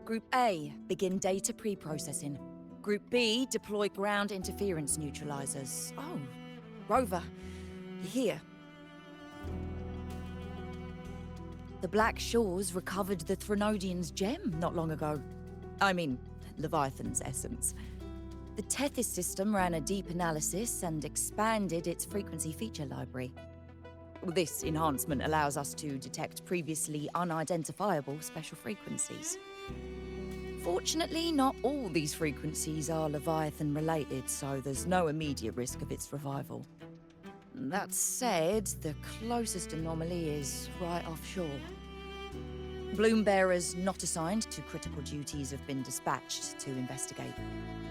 Group A, begin data pre-processing. Group B, deploy ground interference neutralizers. Oh, Rover, you're here. The Black Shores recovered the Threnodian's gem not long ago. I mean, Leviathan's essence. The Tethys system ran a deep analysis and expanded its frequency feature library. This enhancement allows us to detect previously unidentifiable special frequencies. Fortunately, not all these frequencies are Leviathan-related, so there's no immediate risk of its revival. That said, the closest anomaly is right offshore. Bloom bearers not assigned to critical duties have been dispatched to investigate.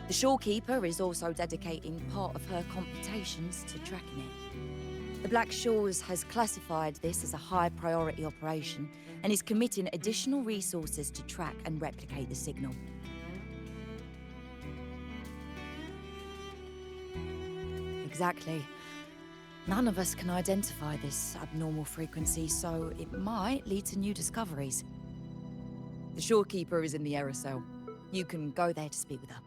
The shorekeeper is also dedicating part of her computations to tracking it. The Black Shores has classified this as a high-priority operation and is committing additional resources to track and replicate the signal. Exactly. None of us can identify this abnormal frequency, so it might lead to new discoveries. The shorekeeper is in the aerosol. You can go there to speak with her.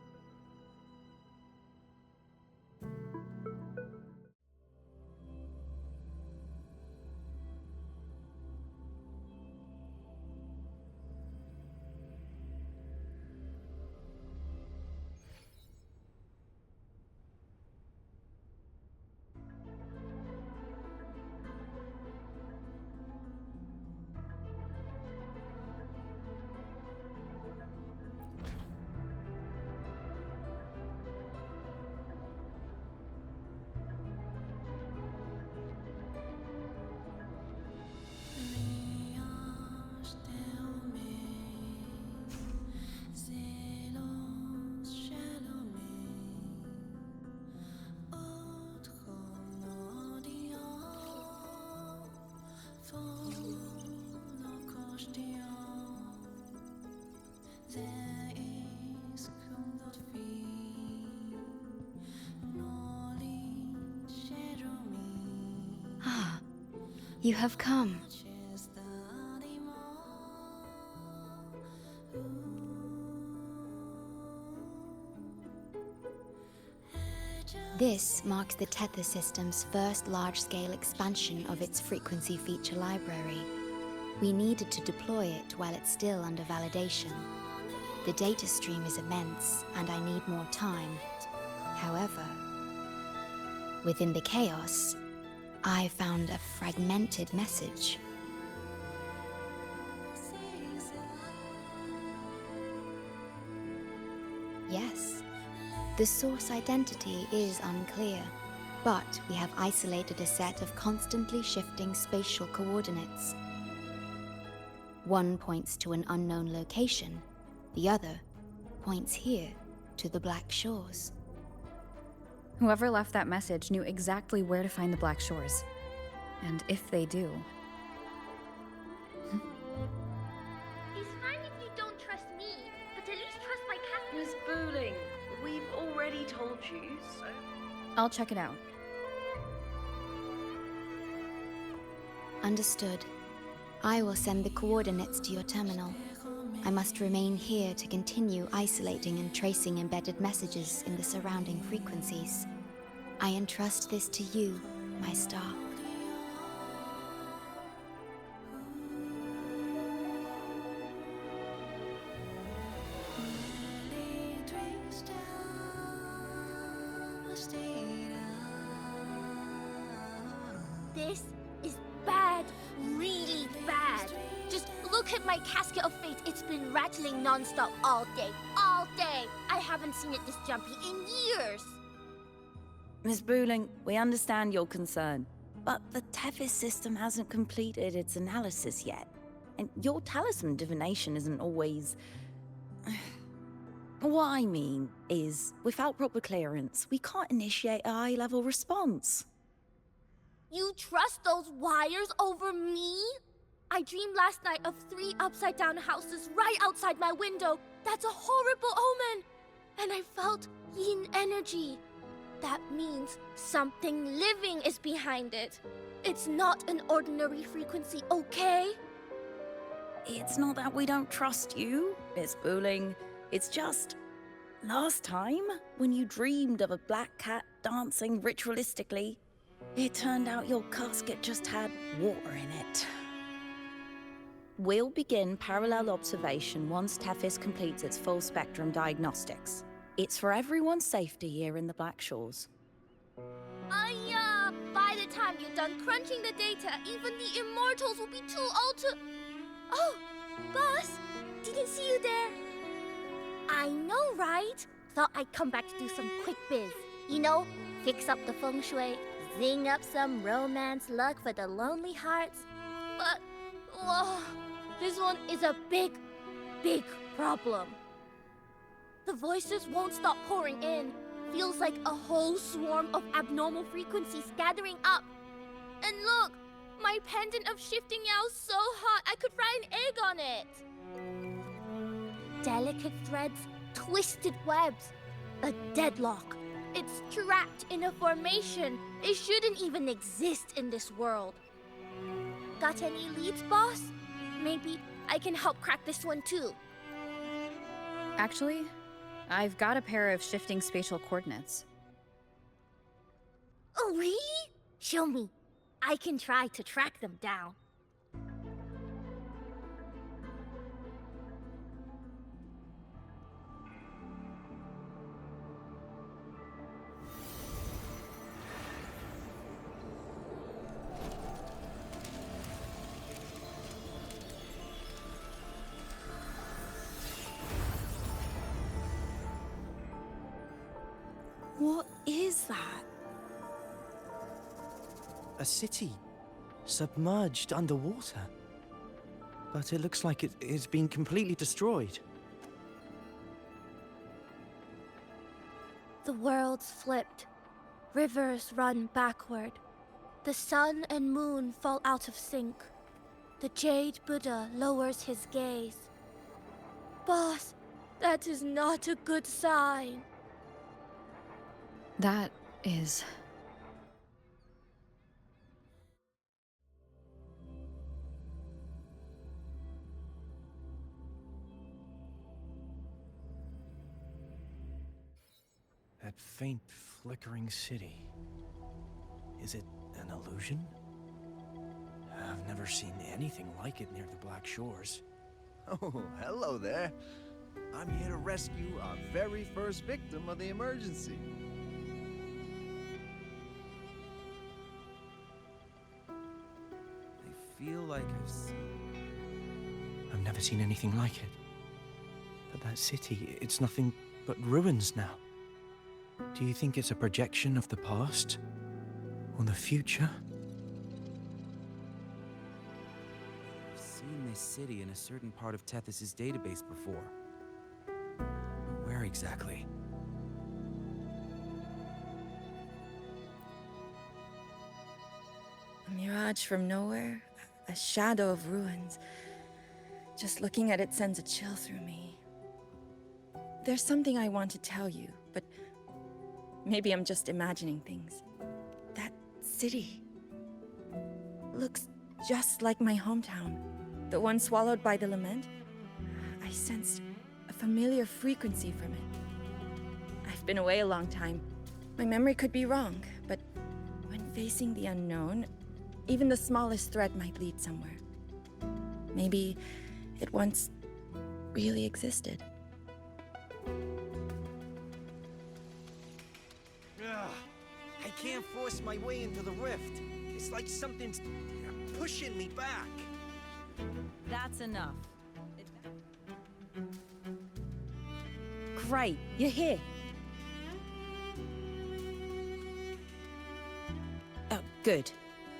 Ah, you have come. This marks the Tethys system's first large-scale expansion of its frequency feature library. We needed to deploy it while it's still under validation. The data stream is immense, and I need more time. However, within the chaos, I found a fragmented message. Yes, the source identity is unclear, but we have isolated a set of constantly shifting spatial coordinates. One points to an unknown location, the other points here to the Black Shores. Whoever left that message knew exactly where to find the Black Shores. And if they do... It's fine if you don't trust me, but at least trust my cat. Miss Booling, we've already told you, so... I'll check it out. Understood. I will send the coordinates to your terminal. I must remain here to continue isolating and tracing embedded messages in the surrounding frequencies. I entrust this to you, my star. This is bad, really bad. Just look at my casket of fate. It's been rattling non-stop all day. All day! I haven't seen it this jumpy in years. Miss Booling, we understand your concern, but the Tethys system hasn't completed its analysis yet. And your talisman divination isn't always... What I mean is, without proper clearance, we can't initiate a high-level response. You trust those wires over me? I dreamed last night of 3 upside-down houses right outside my window. That's a horrible omen. And I felt yin energy. That means something living is behind it. It's not an ordinary frequency, okay? it's not that we don't trust you, Miss Booling. It's just, last time, when you dreamed of a black cat dancing ritualistically, it turned out your casket just had water in it. We'll begin parallel observation once Tethys completes its full spectrum diagnostics. It's for everyone's safety here in the Black Shores. By the time you're done crunching the data, even the immortals will be too old to... Oh, boss, didn't see you there. I know, right? Thought I'd come back to do some quick biz. You know, fix up the feng shui, zing up some romance luck for the lonely hearts. But, whoa, this one is a big, big problem. The voices won't stop pouring in. Feels like a whole swarm of abnormal frequencies gathering up. And look, my pendant of shifting yow's so hot I could fry an egg on it. Delicate threads, twisted webs, a deadlock. It's trapped in a formation. It shouldn't even exist in this world. Got any leads, boss? Maybe I can help crack this one too. Actually, I've got a pair of shifting spatial coordinates. Oh, really? Show me. I can try to track them down. What is that? A city, submerged underwater. But it looks like it's been completely destroyed. The world's flipped. Rivers run backward. The sun and moon fall out of sync. The Jade Buddha lowers his gaze. Boss, that is not a good sign. That is... That faint, flickering city. Is it an illusion? I've never seen anything like it near the Black Shores. Oh, hello there. I'm here to rescue our very first victim of the emergency. I feel like I've never seen anything like it. But that city, it's nothing but ruins now. Do you think it's a projection of the past? Or the future? I've seen this city in a certain part of Tethys' database before. Where exactly? A mirage from nowhere, a shadow of ruins. Just looking at it sends a chill through me. There's something I want to tell you, but maybe I'm just imagining things. That city looks just like my hometown, the one swallowed by the lament. I sensed a familiar frequency from it. I've been away a long time. My memory could be wrong, but when facing the unknown, even the smallest thread might lead somewhere. Maybe it once really existed. I can't force my way into the rift. It's like something's pushing me back. That's enough. Great, you're here. Oh, good.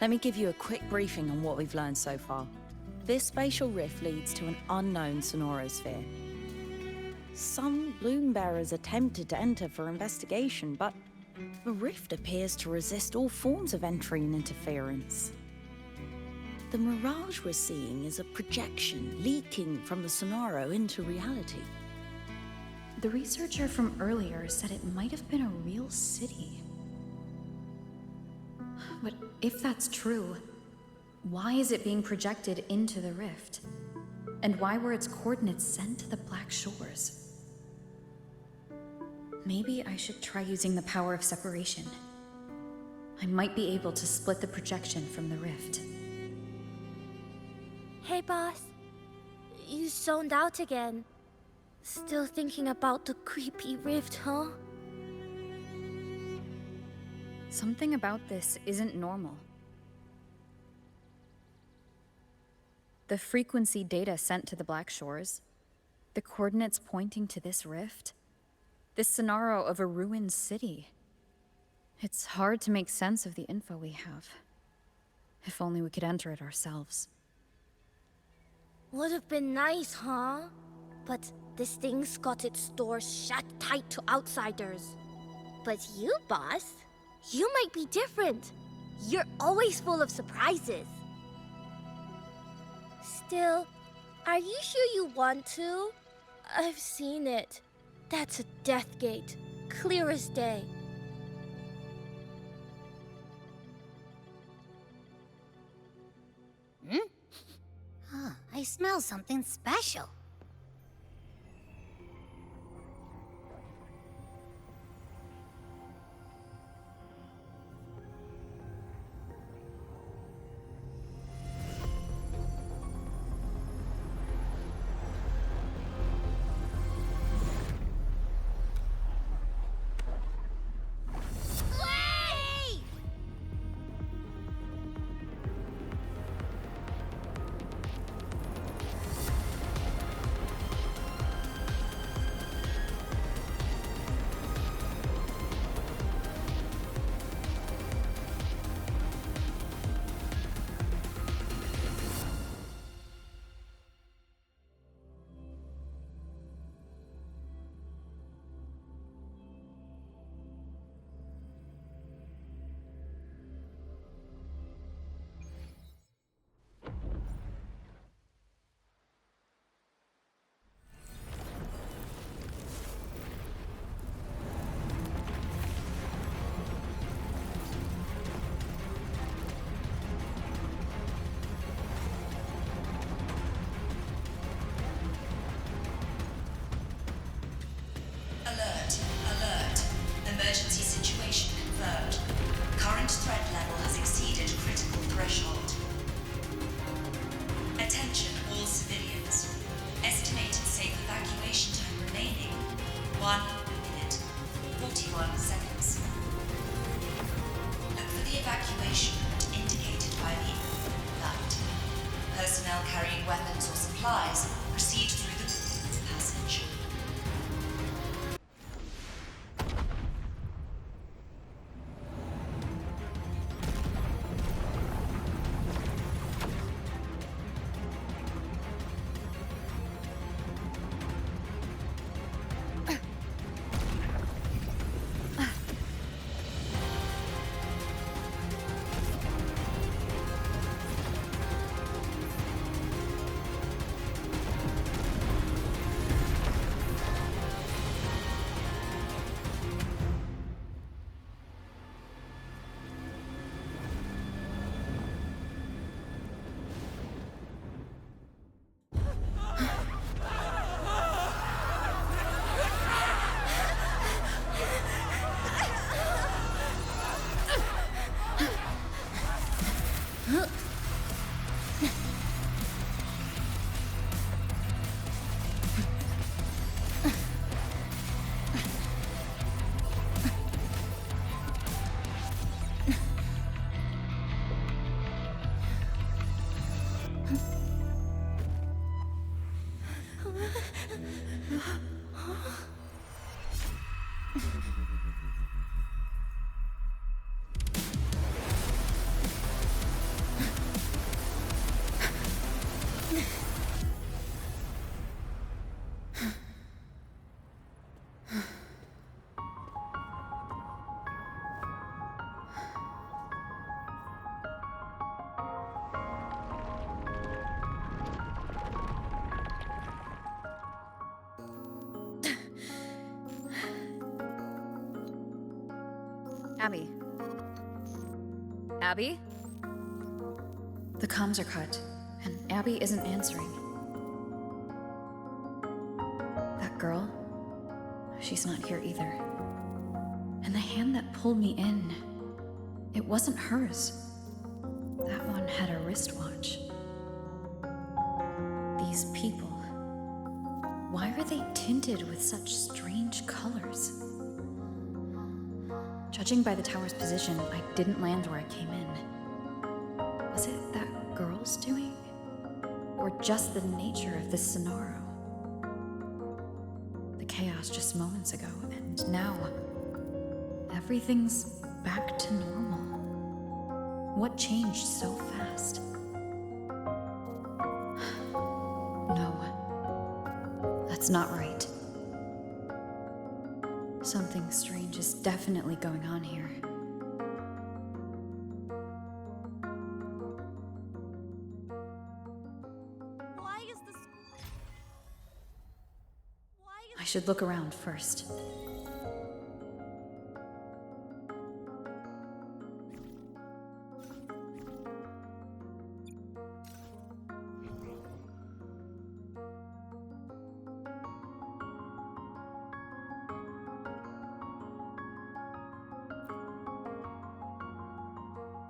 Let me give you a quick briefing on what we've learned so far. This spatial rift leads to an unknown sonorosphere. Some bloom bearers attempted to enter for investigation, but the rift appears to resist all forms of entry and interference. The mirage we're seeing is a projection leaking from the sonoro into reality. The researcher from earlier said it might have been a real city. But if that's true, why is it being projected into the rift? And why were its coordinates sent to the Black Shores? Maybe I should try using the power of separation. I might be able to split the projection from the rift. Hey, boss. You zoned out again. Still thinking about the creepy rift, huh? Something about this isn't normal. The frequency data sent to the Black Shores, the coordinates pointing to this rift, this scenario of a ruined city. It's hard to make sense of the info we have. If only we could enter it ourselves. Would have been nice, huh? But this thing's got its doors shut tight to outsiders. But you, boss, you might be different. You're always full of surprises. Still, are you sure you want to? I've seen it. That's a death gate, clear as day. I smell something special. Alert, alert. Emergency situation confirmed. Current threat level has exceeded critical threshold. Attention all civilians. Estimated safe evacuation time remaining 1 minute, 41 seconds. Look for the evacuation route indicated by the light. Personnel carrying weapons or supplies proceed through the passage. Abby? Abby? The comms are cut, and Abby isn't answering. That girl, she's not here either. And the hand that pulled me in, it wasn't hers. That one had a wristwatch. These people, why are they tinted with such strange colors? Judging by the tower's position, I didn't land where I came in. Was it that girl's doing? Or just the nature of this Sonaro? The chaos just moments ago, and now everything's back to normal. What changed so fast? No, that's not right. Something strange is definitely going on here. I should look around first.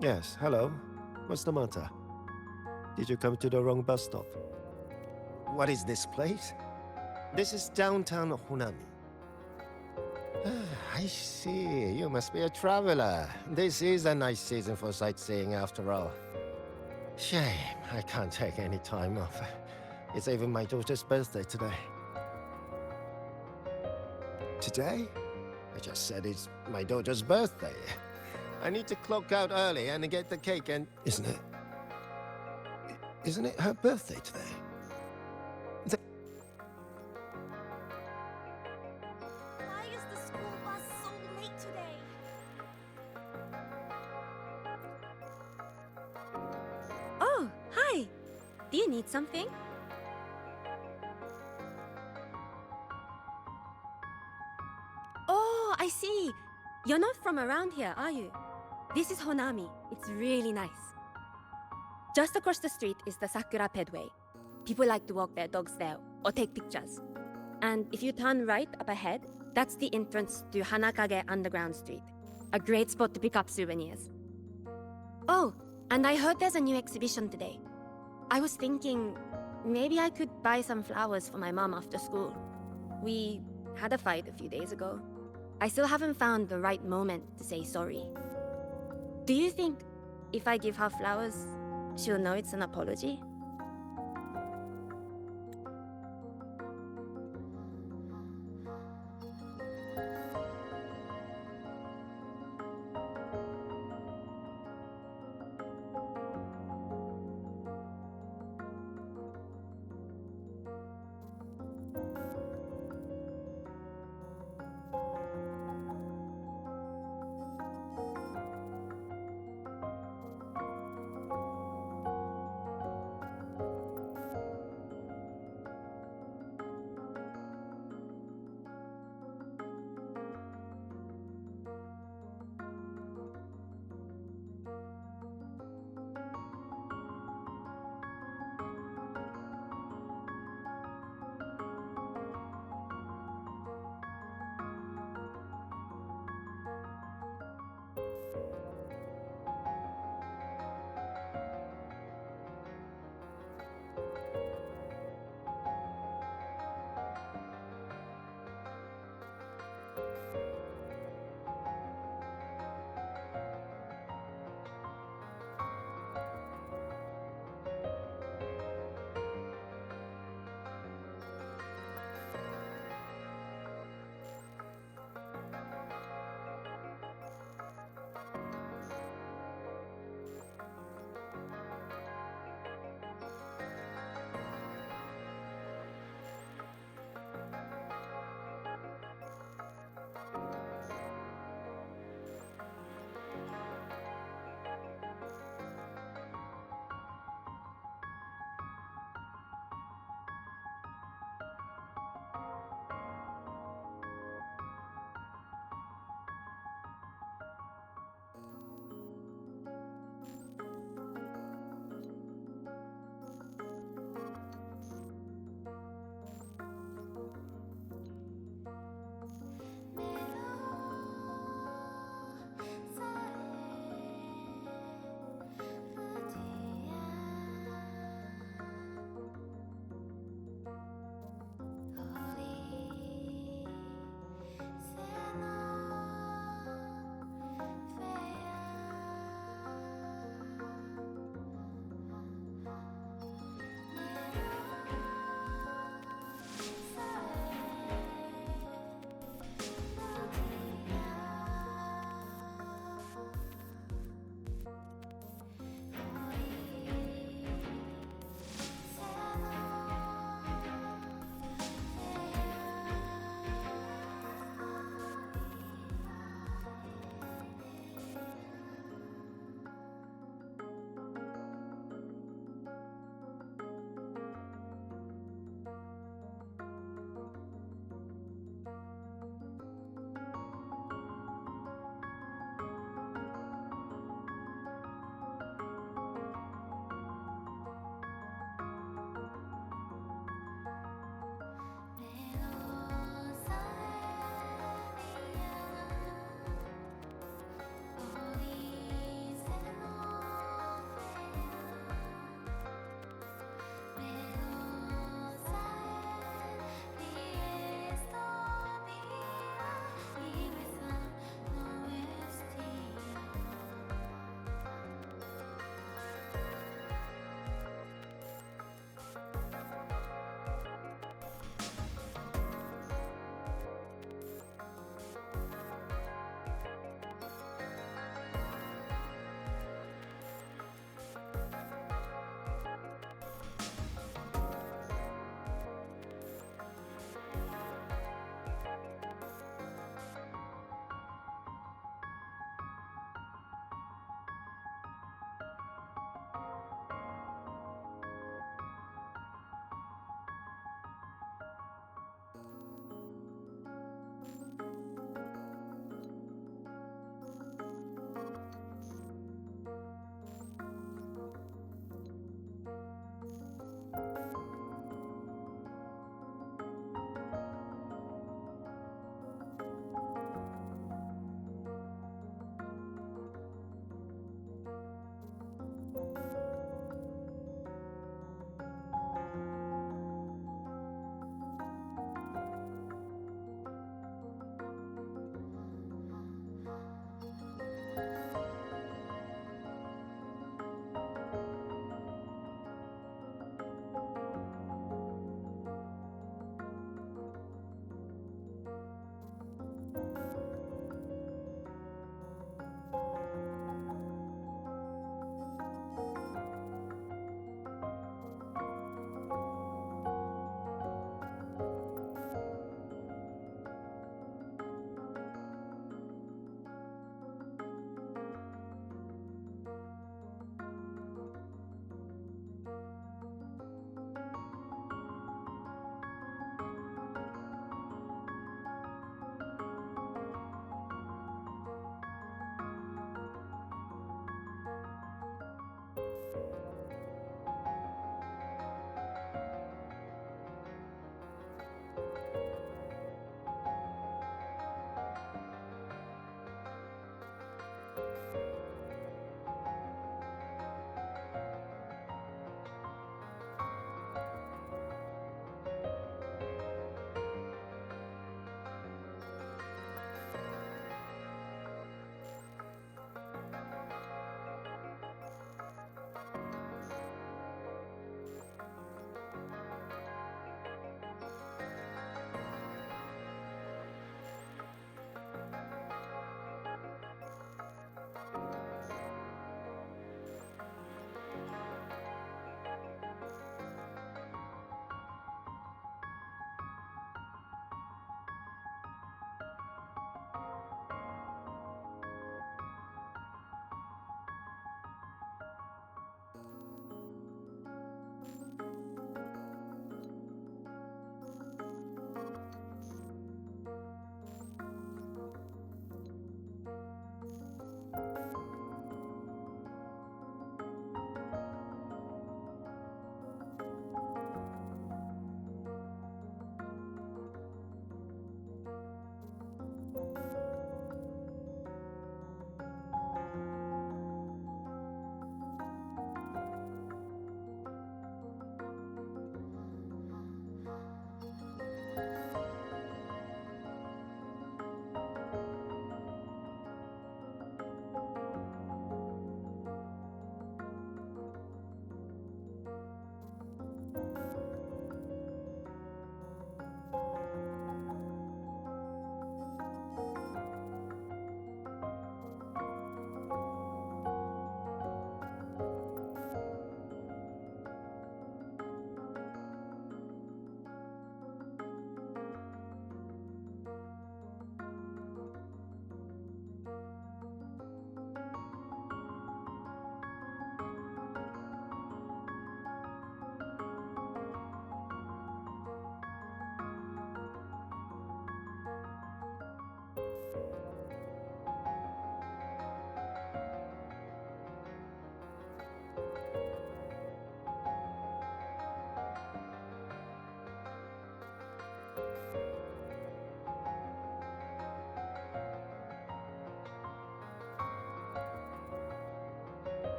Yes, hello. What's the matter? Did you come to the wrong bus stop? What is this place? This is downtown Honami. I see. You must be a traveler. This is a nice season for sightseeing after all. Shame, I can't take any time off. It's even my daughter's birthday today. Today? I just said it's my daughter's birthday. I need to clock out early and get the cake and... Isn't it her birthday today? Why is the school bus so late today? Oh, hi! Do you need something? Oh, I see! You're not from around here, are you? This is Honami. It's really nice. Just across the street is the Sakura Pedway. People like to walk their dogs there or take pictures. And if you turn right up ahead, that's the entrance to Hanakage Underground Street. A great spot to pick up souvenirs. Oh, and I heard there's a new exhibition today. I was thinking maybe I could buy some flowers for my mom after school. We had a fight a few days ago. I still haven't found the right moment to say sorry. Do you think if I give her flowers, she'll know it's an apology?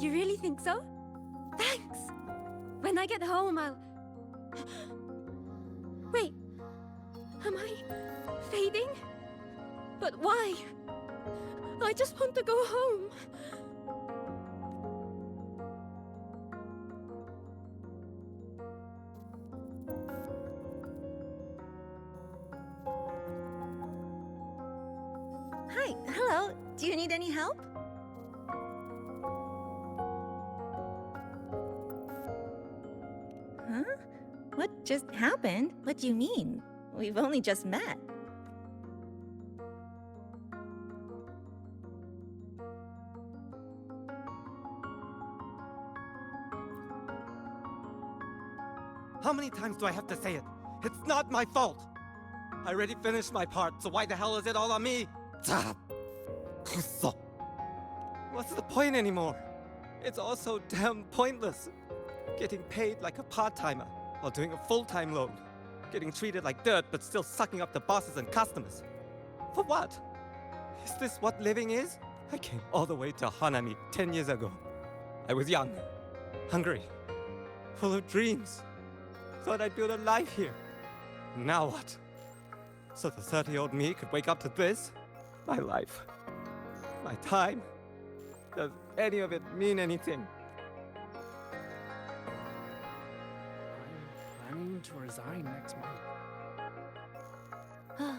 You really think so? Thanks! When I get home, I'll... Wait, am I fading? But why? I just want to go home. Hi, hello. Do you need any help? Huh? What just happened? What do you mean? We've only just met. How many times do I have to say it? It's not my fault! I already finished my part, so why the hell is it all on me? What's the point anymore? It's all so damn pointless. Getting paid like a part-timer while doing a full-time load. Getting treated like dirt but still sucking up the bosses and customers. For what? Is this what living is? I came all the way to Hanami 10 years ago. I was young, hungry, full of dreams. Thought I'd build a life here. Now what? So the 30-year-old me could wake up to this? My life. My time. Does any of it mean anything? I'm planning to resign next month.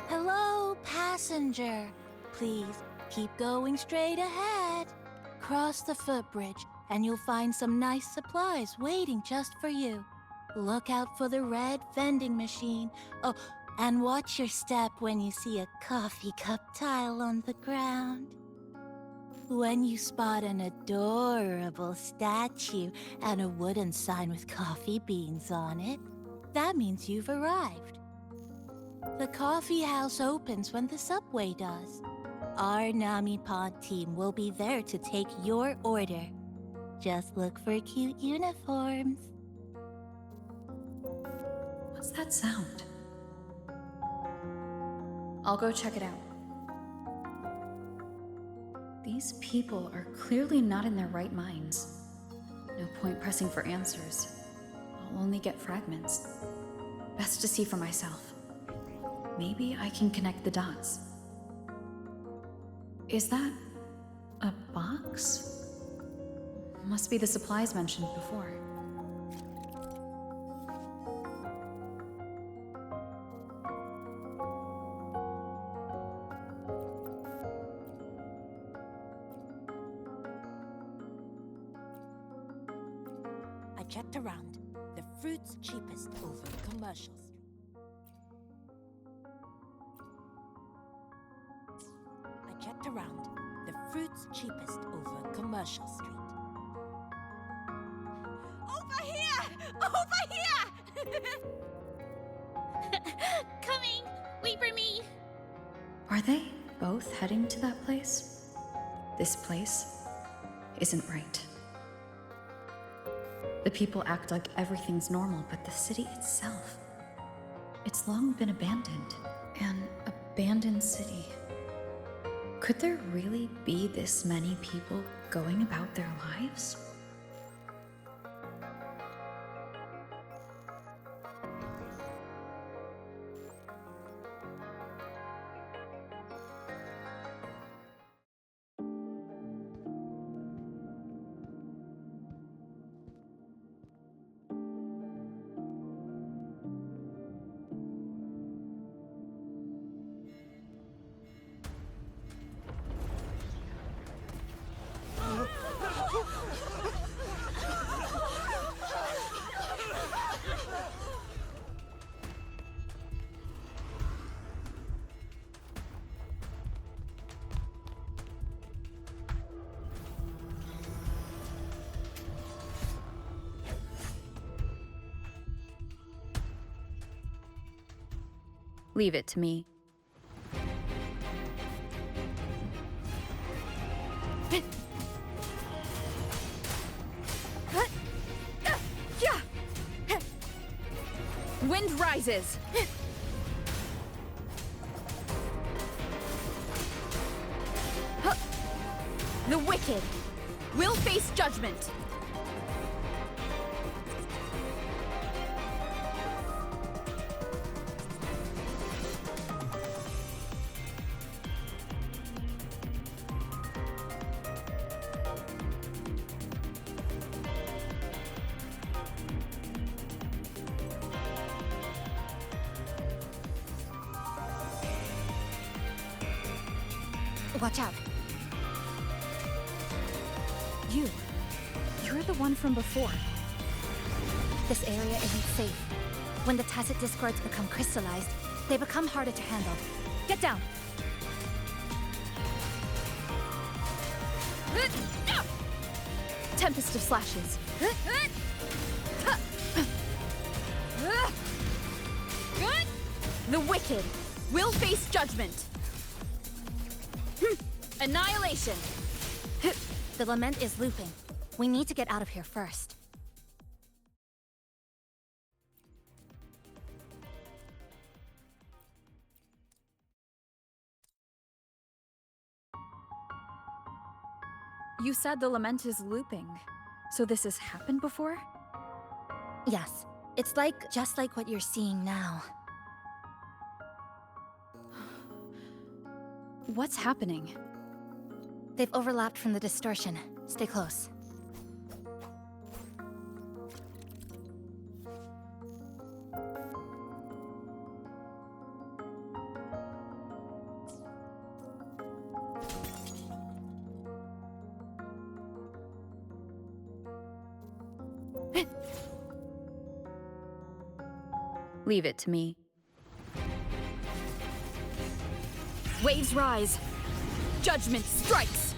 Hello, passenger. Please keep going straight ahead. Cross the footbridge, and you'll find some nice supplies waiting just for you. Look out for the red vending machine. Oh, and watch your step when you see a coffee cup tile on the ground. When you spot an adorable statue and a wooden sign with coffee beans on it, that means you've arrived. The coffee house opens when the subway does. Our Nami Pod team will be there to take your order. Just look for cute uniforms. What's that sound? I'll go check it out. These people are clearly not in their right minds. No point pressing for answers. I'll only get fragments. Best to see for myself. Maybe I can connect the dots. Is that a box? Must be the supplies mentioned before. I checked around. The fruit's cheapest over Commercial Street. I checked around. The fruit's cheapest over Commercial Street. Over here! Over here! Coming! Wait for me! Are they both heading to that place? This place isn't right. The people act like everything's normal, but the city itself, it's long been abandoned. An abandoned city. Could there really be this many people going about their lives? Leave it to me. Wind rises! The wicked! will face judgment! Watch out. You're the one from before. This area isn't safe. When the tacit discords become crystallized, they become harder to handle. Get down! Tempest of slashes. The wicked will face judgment. Annihilation. The lament is looping. We need to get out of here first. You said the lament is looping. So this has happened before? Yes. It's just like what you're seeing now. What's happening? They've overlapped from the distortion. Stay close. Leave it to me. Waves rise. Judgment strikes.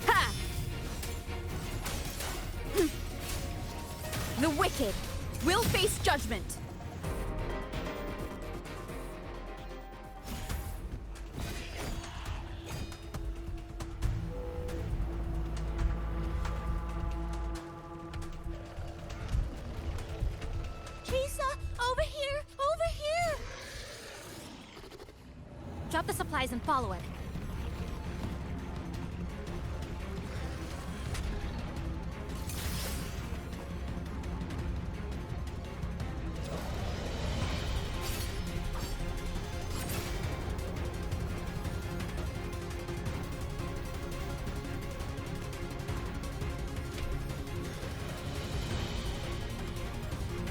Ha! The wicked will face judgment. Drop the supplies and follow it.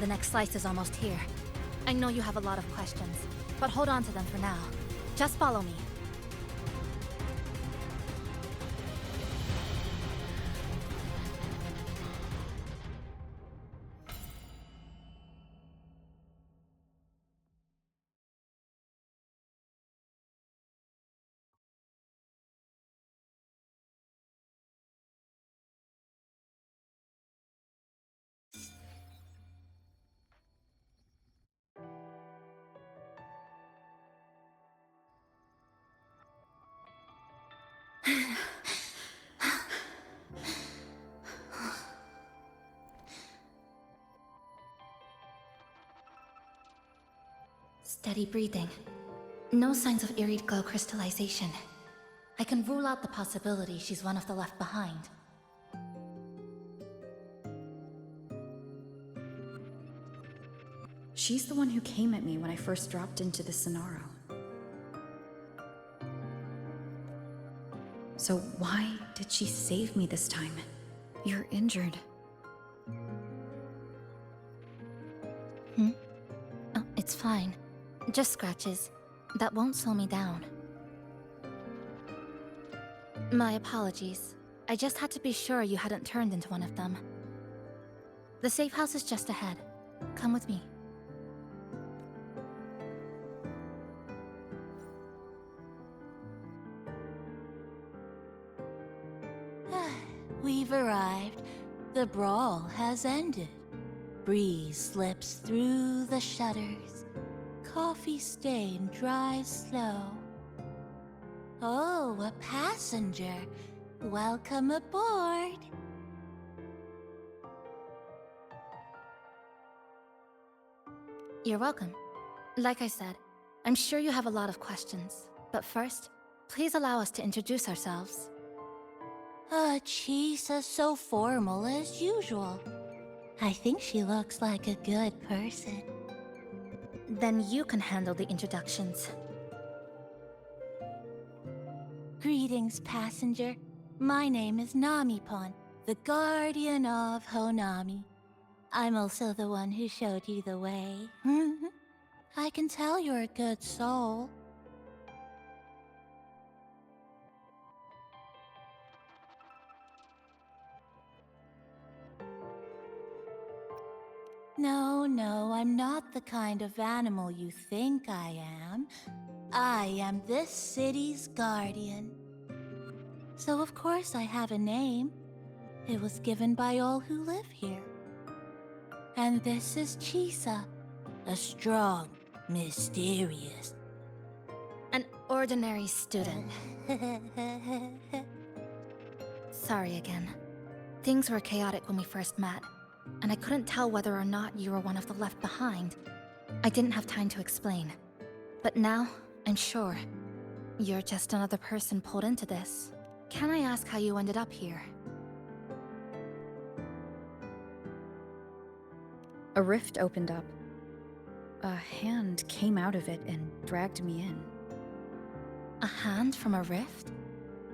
The next slice is almost here. I know you have a lot of questions, but hold on to them for now. Just follow me. Steady breathing. No signs of Irid glow crystallization. I can rule out the possibility she's one of the left behind. She's the one who came at me when I first dropped into the Sonaro. So why did she save me this time? You're injured. Oh, it's fine. Just scratches. That won't slow me down. My apologies. I just had to be sure you hadn't turned into one of them. The safe house is just ahead. Come with me. We've arrived. The brawl has ended. Breeze slips through the shutters. Coffee stain dries slow. Oh, a passenger. Welcome aboard. You're welcome. Like I said, I'm sure you have a lot of questions. But first, please allow us to introduce ourselves. Chisa's so formal as usual. I think she looks like a good person. Then you can handle the introductions. Greetings, passenger. My name is Namipon, the guardian of Honami. I'm also the one who showed you the way. I can tell you're a good soul. No, I'm not the kind of animal you think I am. I am this city's guardian. So of course I have a name. It was given by all who live here. And this is Chisa, a strong, mysterious... An ordinary student. Sorry again. Things were chaotic when we first met, and I couldn't tell whether or not you were one of the left behind. I didn't have time to explain. But now, I'm sure. You're just another person pulled into this. Can I ask how you ended up here? A rift opened up. A hand came out of it and dragged me in. A hand from a rift?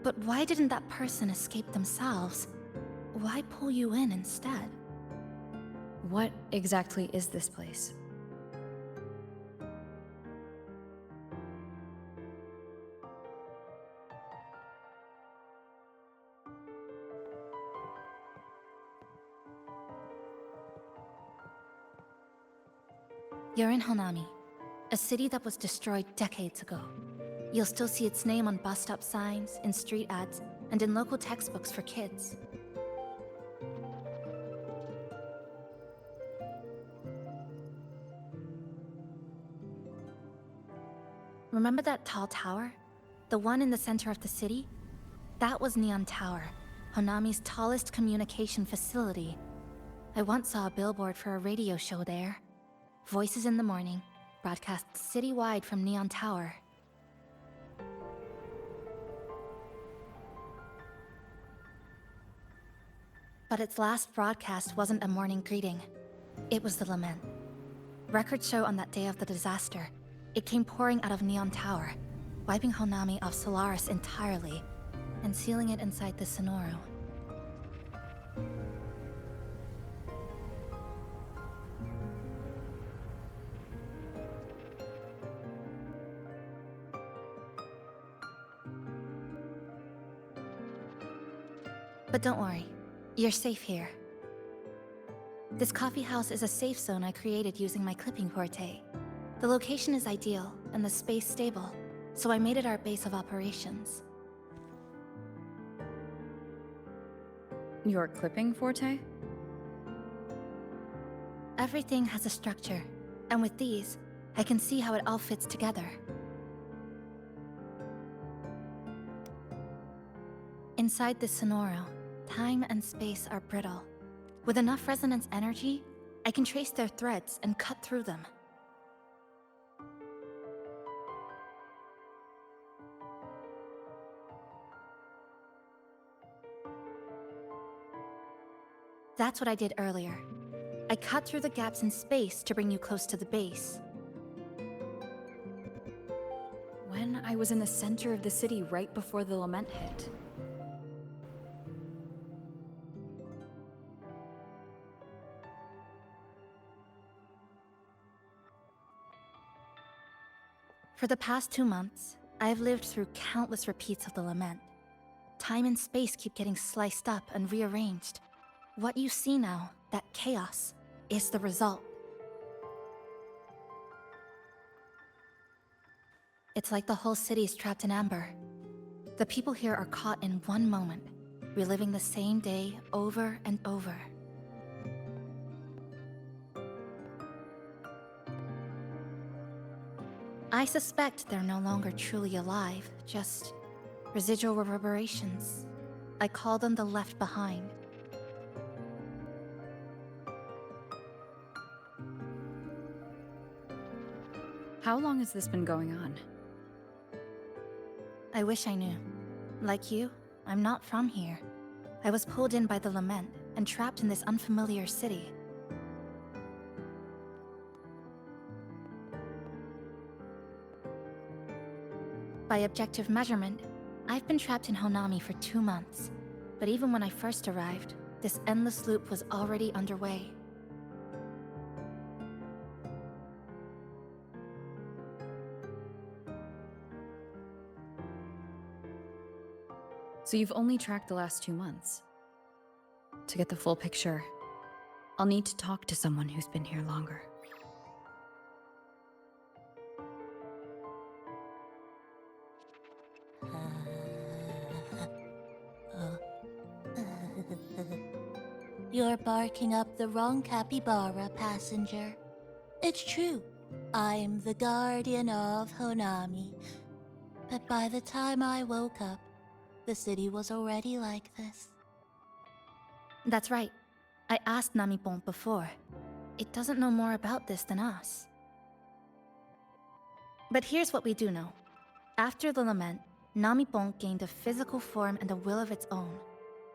But why didn't that person escape themselves? Why pull you in instead? What exactly is this place? You're in Honami, a city that was destroyed decades ago. You'll still see its name on bus stop signs, in street ads, and in local textbooks for kids. Remember that tall tower? The one in the center of the city? That was Neon Tower, Honami's tallest communication facility. I once saw a billboard for a radio show there. Voices in the Morning, broadcast citywide from Neon Tower. But its last broadcast wasn't a morning greeting. It was the lament. Records show on that day of the disaster, it came pouring out of Neon Tower, wiping Honami off Solaris entirely, and sealing it inside the Sonoro. But don't worry, you're safe here. This coffee house is a safe zone I created using my clipping forte. The location is ideal, and the space stable, so I made it our base of operations. Your clipping forte? Everything has a structure, and with these, I can see how it all fits together. Inside this Sonoro, time and space are brittle. With enough resonance energy, I can trace their threads and cut through them. That's what I did earlier. I cut through the gaps in space to bring you close to the base. When I was in the center of the city right before the lament hit. For the past 2 months, I've lived through countless repeats of the lament. Time and space keep getting sliced up and rearranged. What you see now, that chaos, is the result. It's like the whole city is trapped in amber. The people here are caught in one moment, reliving the same day over and over. I suspect they're no longer truly alive, just residual reverberations. I call them the left behind. How long has this been going on? I wish I knew. Like you, I'm not from here. I was pulled in by the lament and trapped in this unfamiliar city. By objective measurement, I've been trapped in Honami for 2 months. But even when I first arrived, this endless loop was already underway. So you've only tracked the last 2 months. To get the full picture, I'll need to talk to someone who's been here longer. You're barking up the wrong capybara, passenger. It's true, I'm the guardian of Honami. But by the time I woke up, the city was already like this. That's right. I asked Namipon before. It doesn't know more about this than us. But here's what we do know. After the lament, Namipon gained a physical form and a will of its own.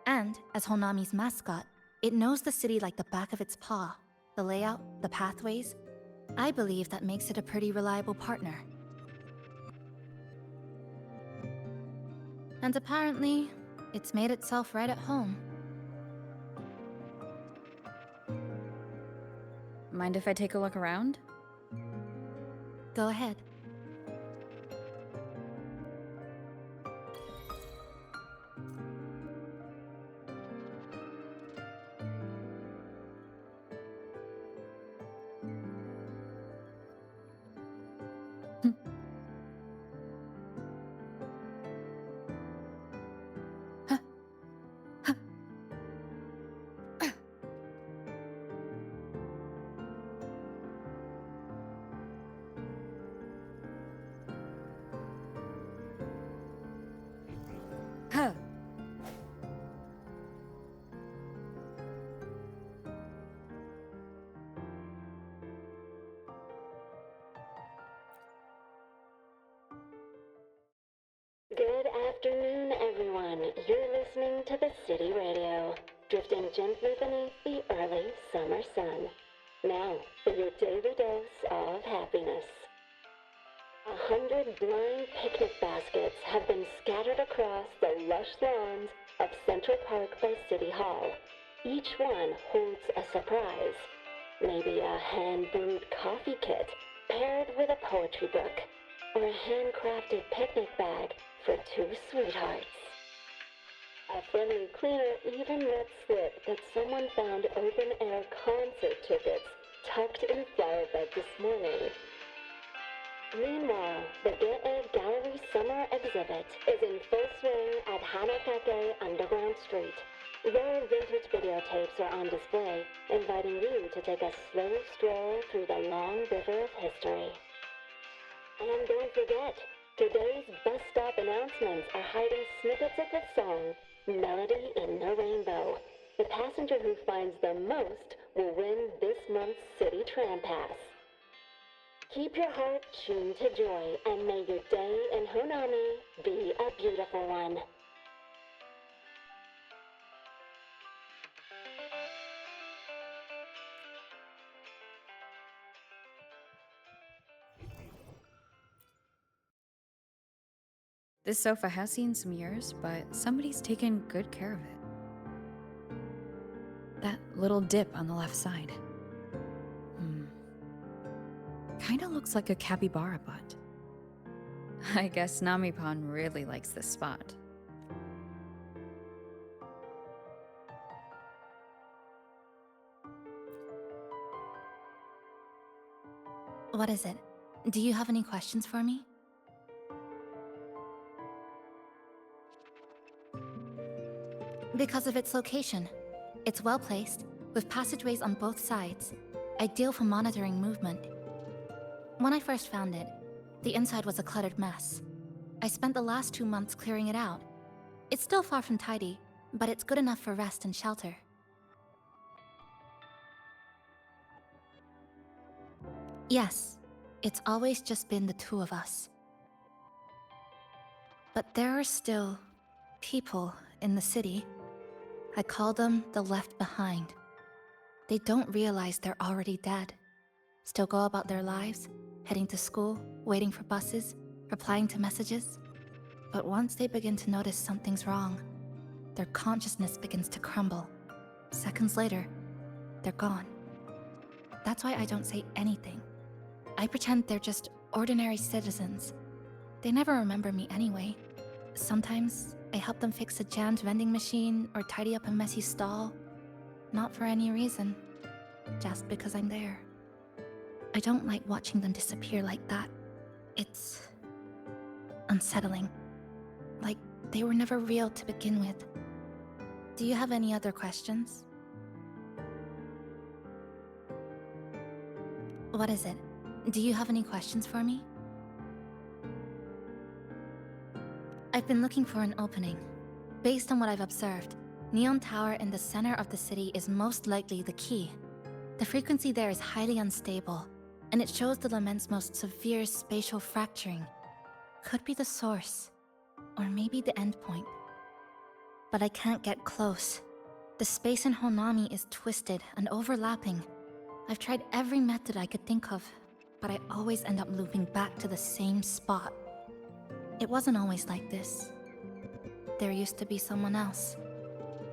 And, as Honami's mascot, it knows the city like the back of its paw. The layout, the pathways. I believe that makes it a pretty reliable partner. And apparently, it's made itself right at home. Mind if I take a look around? Go ahead. Huh. Good afternoon, everyone. You're listening to the City Radio, drifting gently beneath the early summer sun. Now, for your daily dose of happiness. 100 blind picnic baskets have been scattered across the lush lawns of Central Park by City Hall. Each one holds a surprise. Maybe a hand-brewed coffee kit paired with a poetry book, or a handcrafted picnic bag for 2 sweethearts. A friendly cleaner even let slip that someone found open-air concert tickets tucked in a flower bed this morning. Meanwhile, the Get Egg Gallery Summer Exhibit is in full swing at Hanakake Underground Street. Rare vintage videotapes are on display, inviting you to take a slow stroll through the long river of history. And don't forget, today's bus stop announcements are hiding snippets of the song, Melody in the Rainbow. The passenger who finds the most will win this month's City Tram Pass. Keep your heart tuned to joy, and may your day in Honami be a beautiful one. This sofa has seen some years, but somebody's taken good care of it. That little dip on the left side. Kinda looks like a capybara butt. I guess Namipon really likes this spot. What is it? Do you have any questions for me? Because of its location. It's well placed, with passageways on both sides, ideal for monitoring movement. When I first found it, the inside was a cluttered mess. I spent the last 2 months clearing it out. It's still far from tidy, but it's good enough for rest and shelter. Yes, it's always just been the 2 of us. But there are still people in the city. I call them the left behind. They don't realize they're already dead. Still go about their lives, heading to school, waiting for buses, replying to messages. But once they begin to notice something's wrong, their consciousness begins to crumble. Seconds later, they're gone. That's why I don't say anything. I pretend they're just ordinary citizens. They never remember me anyway. Sometimes I help them fix a jammed vending machine or tidy up a messy stall. Not for any reason, just because I'm there. I don't like watching them disappear like that. It's unsettling. Like they were never real to begin with. Do you have any other questions? What is it? Do you have any questions for me? I've been looking for an opening. Based on what I've observed, Neon Tower in the center of the city is most likely the key. The frequency there is highly unstable, and it shows the Lament's most severe spatial fracturing. Could be the source, or maybe the endpoint. But I can't get close. The space in Honami is twisted and overlapping. I've tried every method I could think of, but I always end up looping back to the same spot. It wasn't always like this. There used to be someone else.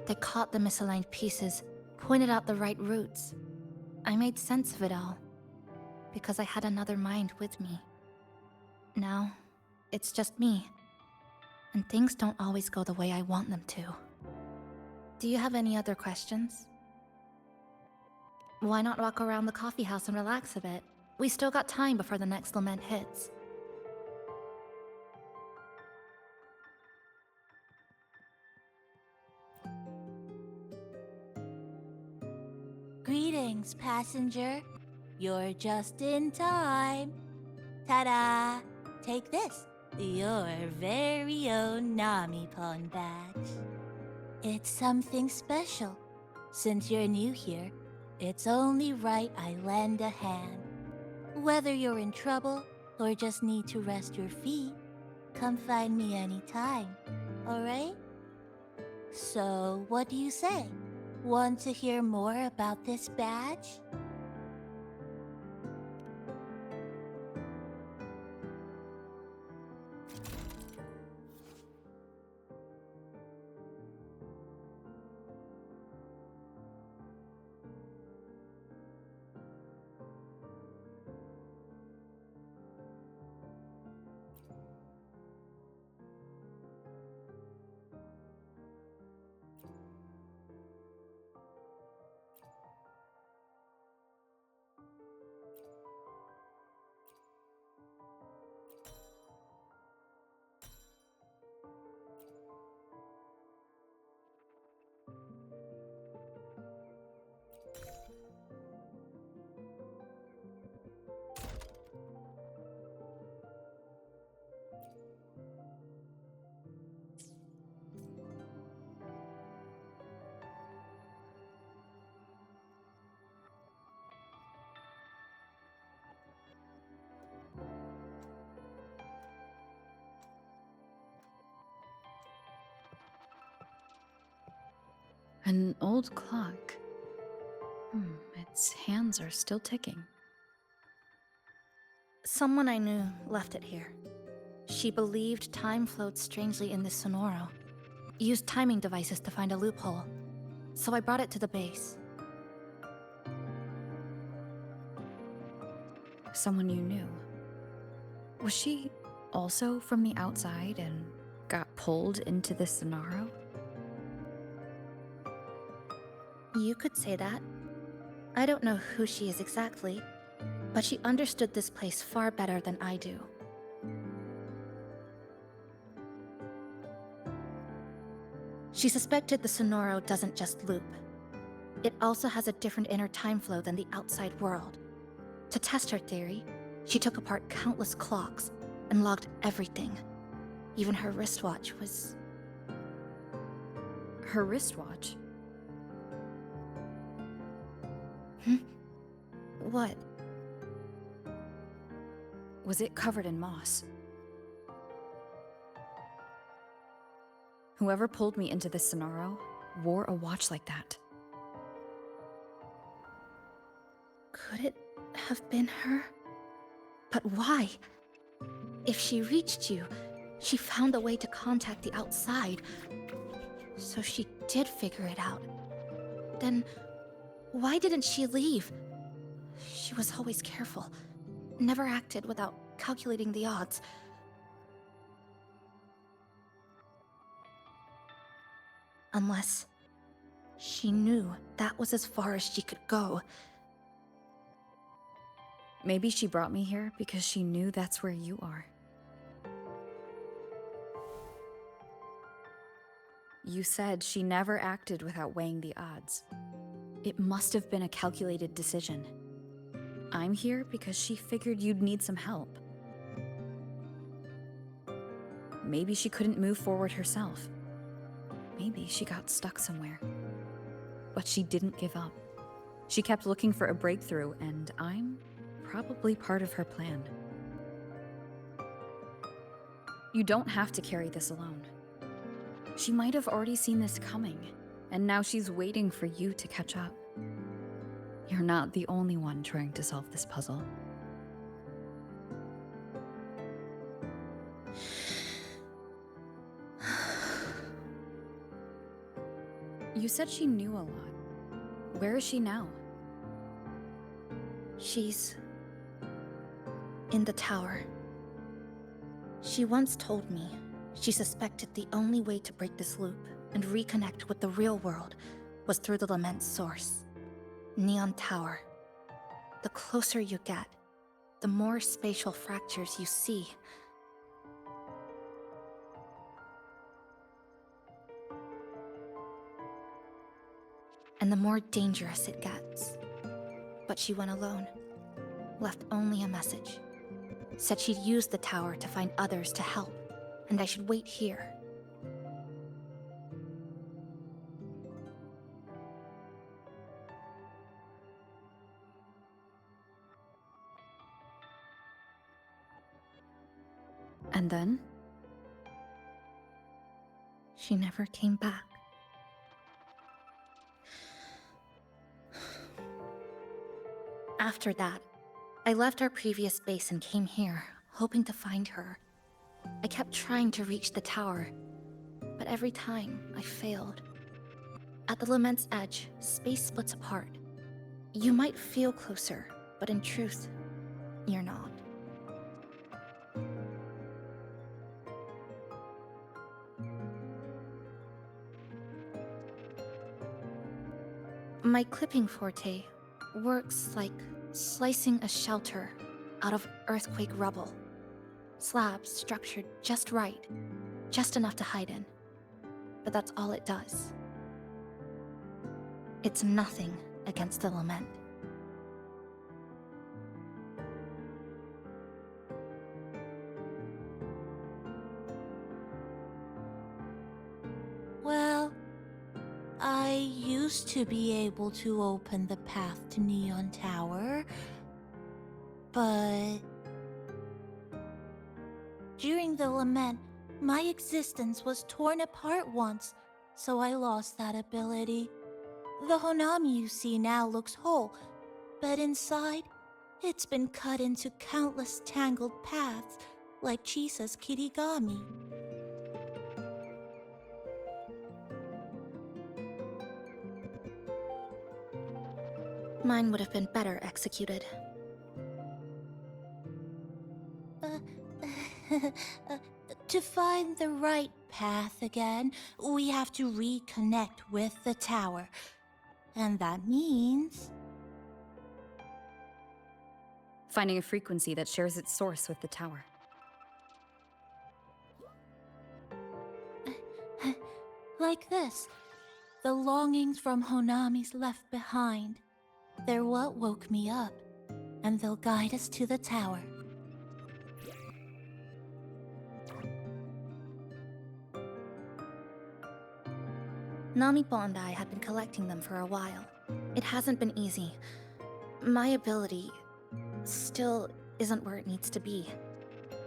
They caught the misaligned pieces, pointed out the right routes. I made sense of it all, because I had another mind with me. Now, it's just me, and things don't always go the way I want them to. Do you have any other questions? Why not walk around the coffee house and relax a bit? We still got time before the next lament hits. Greetings, passenger. You're just in time. Ta-da! Take this, your very own Nami Pon badge. It's something special. Since you're new here, it's only right I lend a hand. Whether you're in trouble or just need to rest your feet, come find me anytime, alright? So, what do you say? Want to hear more about this badge? An old clock. Its hands are still ticking. Someone I knew left it here. She believed time flowed strangely in this Sonoro. Used timing devices to find a loophole. So I brought it to the base. Someone you knew. Was she also from the outside and got pulled into this Sonoro? You could say that. I don't know who she is exactly, but she understood this place far better than I do. She suspected the Sonoro doesn't just loop. It also has a different inner time flow than the outside world. To test her theory, she took apart countless clocks and logged everything. Even her wristwatch was... Her wristwatch? What? Was it covered in moss? Whoever pulled me into this Sonoro wore a watch like that. Could it have been her? But why? If she reached you, she found a way to contact the outside. So she did figure it out. Then, why didn't she leave? She was always careful, never acted without calculating the odds. Unless she knew that was as far as she could go. Maybe she brought me here because she knew that's where you are. You said she never acted without weighing the odds. It must have been a calculated decision. I'm here because she figured you'd need some help. Maybe she couldn't move forward herself. Maybe she got stuck somewhere. But she didn't give up. She kept looking for a breakthrough, and I'm probably part of her plan. You don't have to carry this alone. She might have already seen this coming, and now she's waiting for you to catch up. You're not the only one trying to solve this puzzle. You said she knew a lot. Where is she now? She's in the tower. She once told me she suspected the only way to break this loop and reconnect with the real world was through the Lament's source, Neon Tower. The closer you get, the more spatial fractures you see. And the more dangerous it gets. But she went alone, left only a message. Said she'd use the tower to find others to help, and I should wait here. And then? She never came back. After that, I left our previous base and came here, hoping to find her. I kept trying to reach the tower, but every time I failed. At the Lament's edge, space splits apart. You might feel closer, but in truth, you're not. My clipping forte works like slicing a shelter out of earthquake rubble. Slabs structured just right, just enough to hide in. But that's all it does. It's nothing against the Lament. Well, I used to be able to open the path to Neon Tower, but during the Lament, my existence was torn apart once, so I lost that ability. The Honami you see now looks whole, but inside, it's been cut into countless tangled paths, like Chisa's Kirigami. Mine would have been better executed. To find the right path again, we have to reconnect with the tower. And that means... finding a frequency that shares its source with the tower. Like this. The longings from Honami's left behind. They're what woke me up, and they'll guide us to the tower. Namipo and I had been collecting them for a while. It hasn't been easy. My ability still isn't where it needs to be.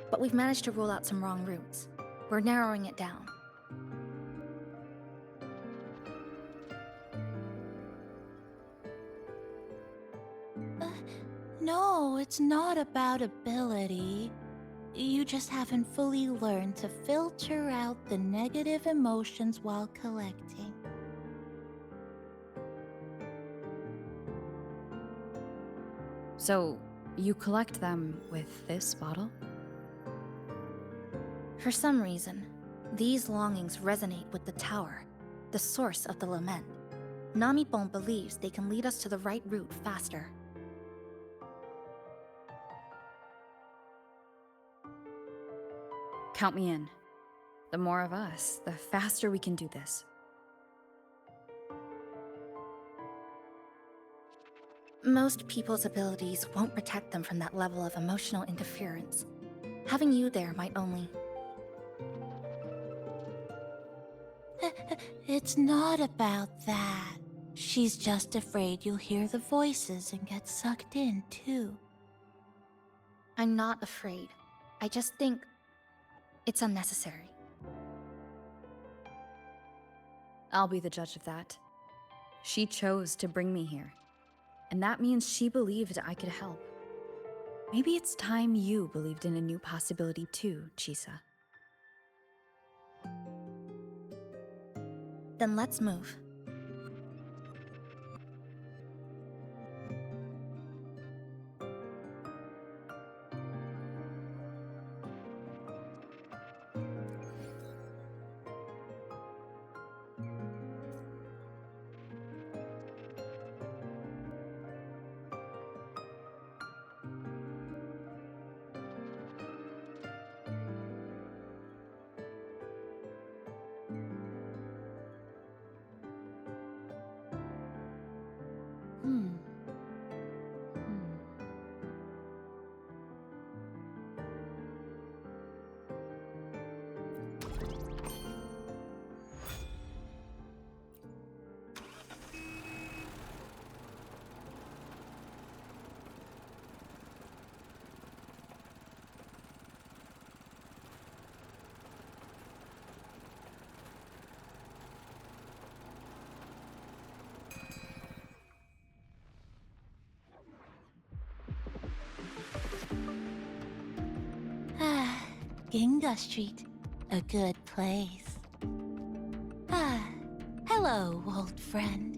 But we've managed to rule out some wrong routes. We're narrowing it down. No, it's not about ability. You just haven't fully learned to filter out the negative emotions while collecting. So, you collect them with this bottle? For some reason, these longings resonate with the tower, the source of the lament. Namipon believes they can lead us to the right route faster. Count me in. The more of us, the faster we can do this. Most people's abilities won't protect them from that level of emotional interference. Having you there might only... It's not about that. She's just afraid you'll hear the voices and get sucked in, too. I'm not afraid. I just think it's unnecessary. I'll be the judge of that. She chose to bring me here, and that means she believed I could help. Maybe it's time you believed in a new possibility too, Chisa. Then let's move. Ginga Street, a good place. Hello, old friend.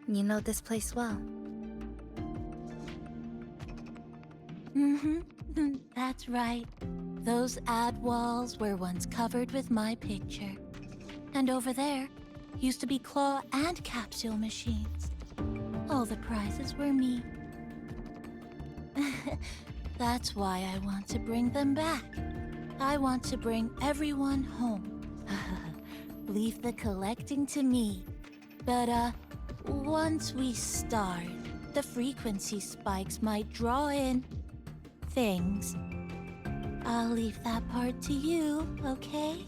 You know this place well. That's right. Those ad walls were once covered with my picture. And over there used to be claw and capsule machines. All the prizes were me. That's why I want to bring them back. I want to bring everyone home. Leave the collecting to me. But, once we start, the frequency spikes might draw in things. I'll leave that part to you, okay?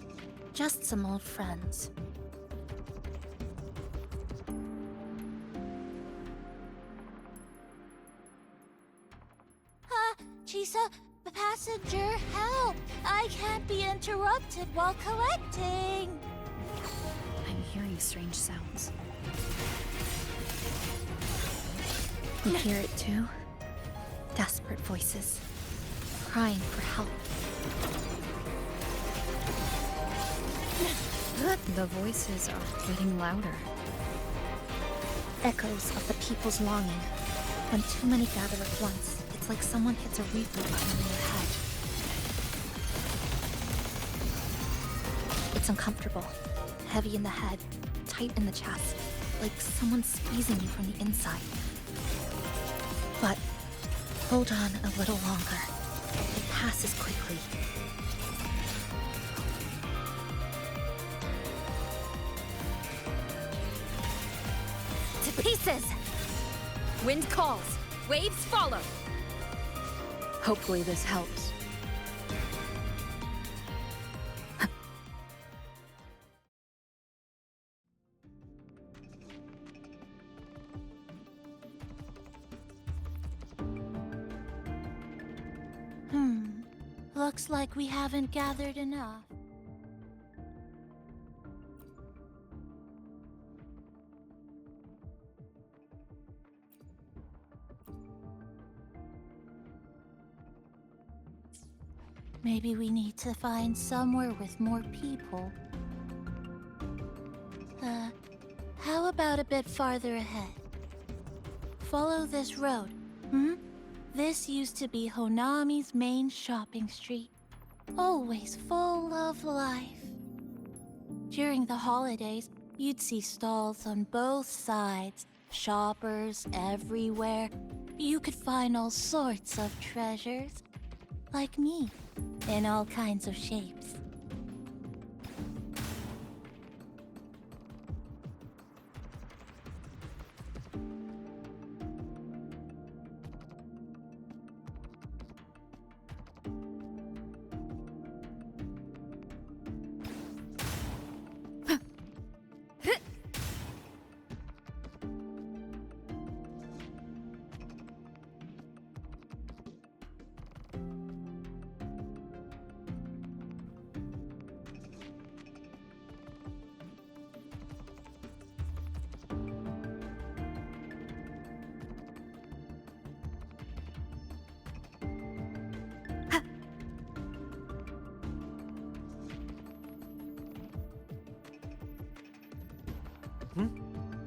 Just some old friends. Chisa, passenger, help! I can't be interrupted while collecting! I'm hearing strange sounds. You hear it too? Desperate voices, crying for help. The voices are getting louder. Echoes of the people's longing. When too many gather at once, it's like someone hits a reboot button in your head. It's uncomfortable, heavy in the head, tight in the chest, like someone's squeezing you from the inside. But hold on a little longer. It passes quickly. To pieces! Wind calls, waves follow. Hopefully this helps. Looks like we haven't gathered enough. Maybe we need to find somewhere with more people. How about a bit farther ahead? Follow this road, This used to be Honami's main shopping street. Always full of life. During the holidays, you'd see stalls on both sides, shoppers everywhere. You could find all sorts of treasures. Like me, in all kinds of shapes.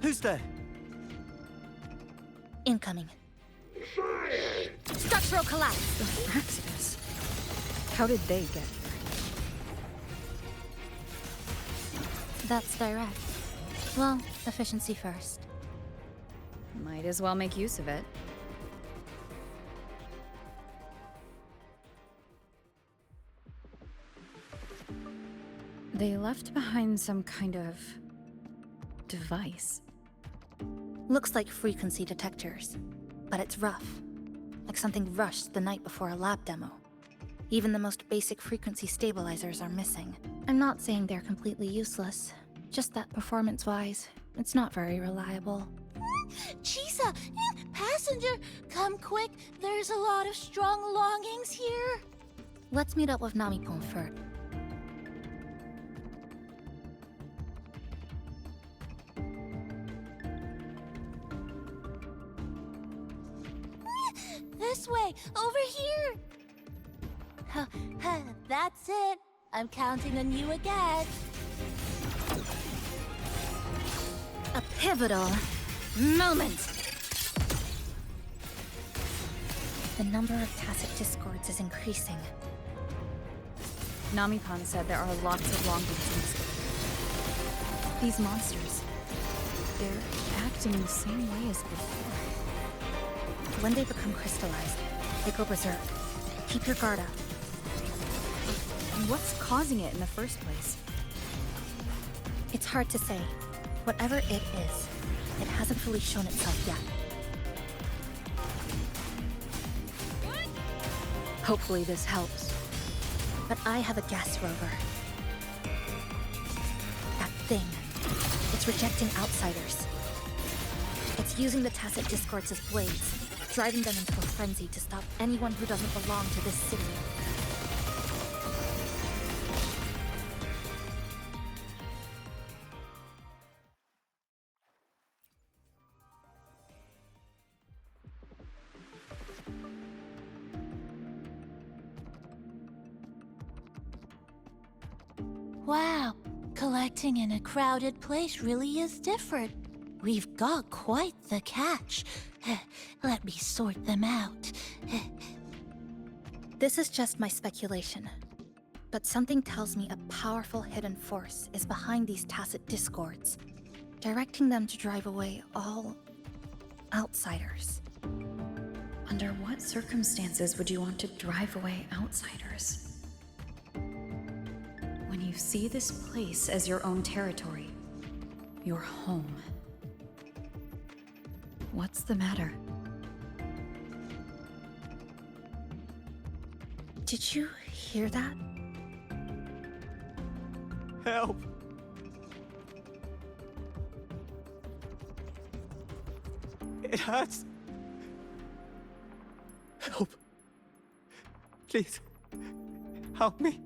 Who's there? Incoming. Structural collapse! The Fraxidus. How did they get here? That's direct. Well, efficiency first. Might as well make use of it. They left behind some kind of device. Looks like frequency detectors, but it's rough. Like something rushed the night before a lab demo. Even the most basic frequency stabilizers are missing. I'm not saying they're completely useless, just that performance-wise, it's not very reliable. Chisa! Passenger! Come quick! There's a lot of strong longings here! Let's meet up with Namipon first. This way! Over here! That's it! I'm counting on you again! A pivotal moment! The number of tacit discords is increasing. Namipon said there are lots of longings in this game. These monsters, they're acting the same way as before. When they become crystallized, they go berserk. Keep your guard up. And what's causing it in the first place? It's hard to say. Whatever it is, it hasn't fully shown itself yet. Hopefully this helps. But I have a gas rover. That thing. It's rejecting outsiders. It's using the tacit discords as blades, driving them into a frenzy to stop anyone who doesn't belong to this city. Wow, collecting in a crowded place really is different. We've got quite the catch. Let me sort them out. This is just my speculation, but something tells me a powerful hidden force is behind these tacit discords, directing them to drive away all outsiders. Under what circumstances would you want to drive away outsiders? When you see this place as your own territory, your home. What's the matter? Did you hear that? Help! It hurts. Help. Please, help me.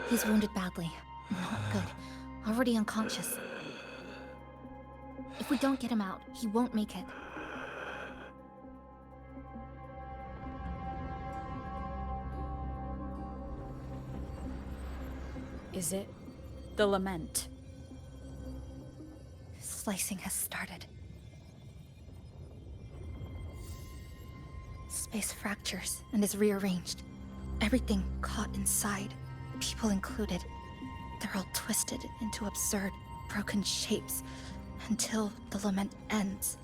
He's wounded badly. Not good. Already unconscious. If we don't get him out, he won't make it. Is it the lament? Slicing has started. Space fractures and is rearranged. Everything caught inside, people included. They're all twisted into absurd, broken shapes until the lament ends.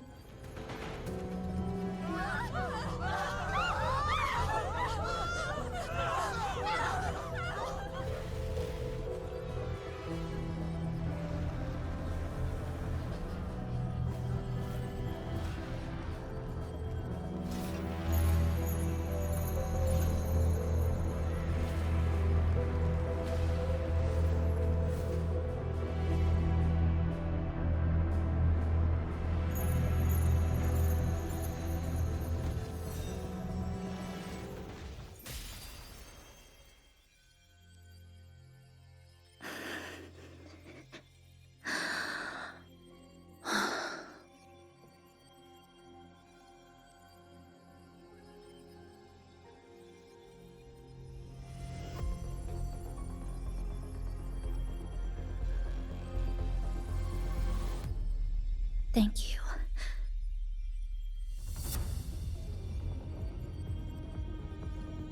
Thank you.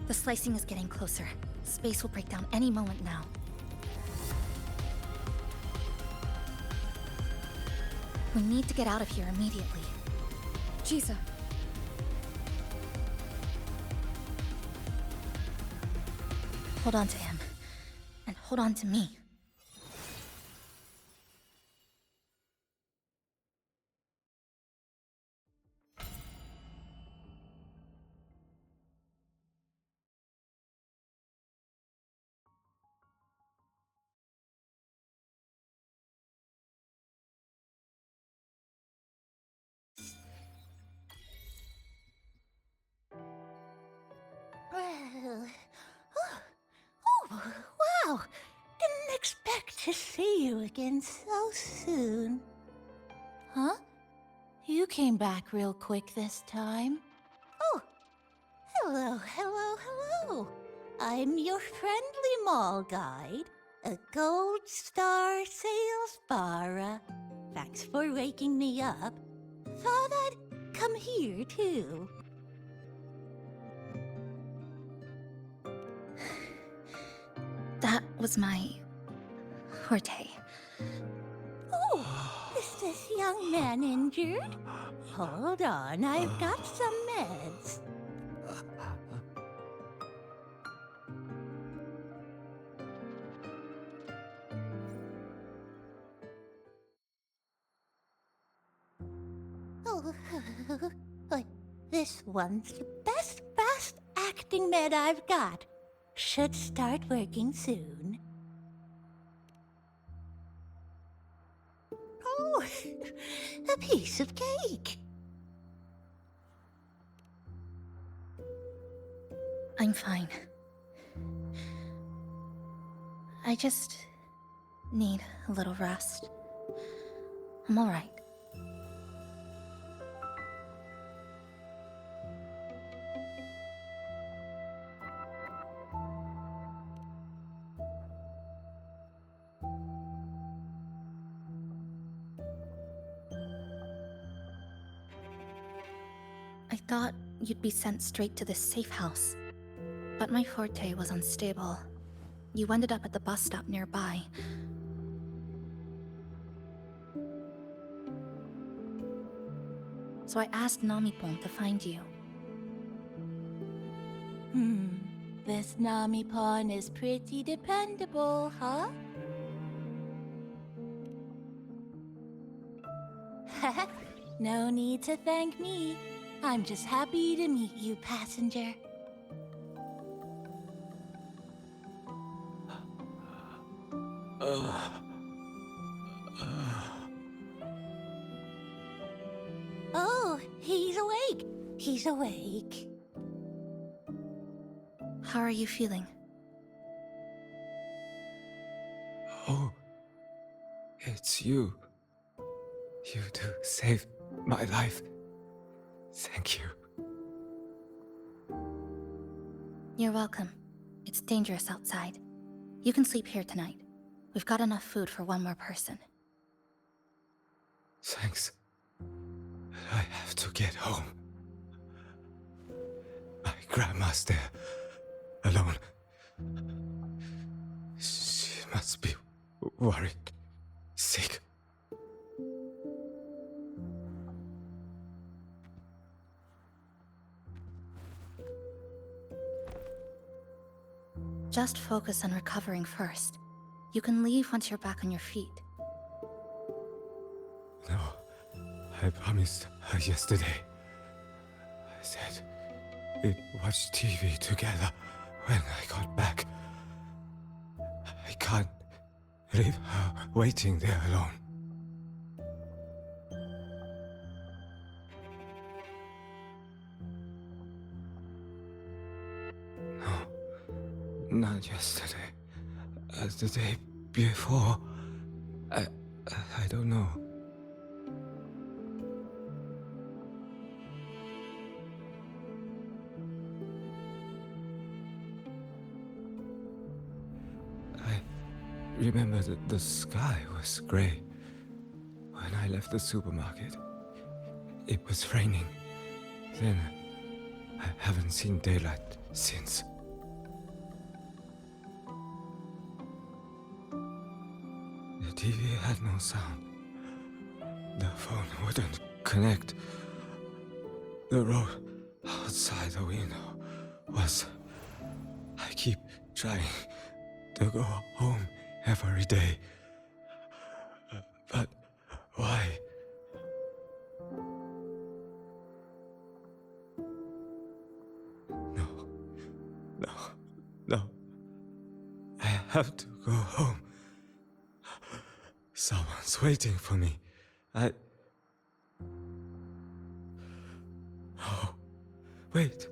The slicing is getting closer. Space will break down any moment now. We need to get out of here immediately. Jisa. Hold on to him. And hold on to me. Oh, wow! Didn't expect to see you again so soon. Huh? You came back real quick this time. Oh, hello, hello, hello. I'm your friendly mall guide, a gold star sales barra. Thanks for waking me up. Thought I'd come here too. That was my forte. Oh, is this young man injured? Hold on, I've got some meds. Oh, this one's the best acting med I've got. Should start working soon. Oh, a piece of cake. I'm fine. I just need a little rest. I'm all right. I thought you'd be sent straight to this safe house. But my forte was unstable. You ended up at the bus stop nearby. So I asked Namipon to find you. This Namipon is pretty dependable, huh? No need to thank me. I'm just happy to meet you, passenger. Oh, he's awake. He's awake. How are you feeling? it's you. You two saved my life. Thank you. You're welcome. It's dangerous outside. You can sleep here tonight. We've got enough food for one more person. Thanks. I have to get home. My grandma's there, alone. She must be worried, sick. Just focus on recovering first. You can leave once you're back on your feet. No, I promised her yesterday. I said we'd watch TV together when I got back. I can't leave her waiting there alone. No, not yesterday. The day before. I don't know. I remember that the sky was gray. When I left the supermarket, it was raining. Then, I haven't seen daylight since. The TV had no sound. The phone wouldn't connect. The road outside the window was... I keep trying to go home every day. But why? No. I have to go home. Someone's waiting for me. Oh, wait.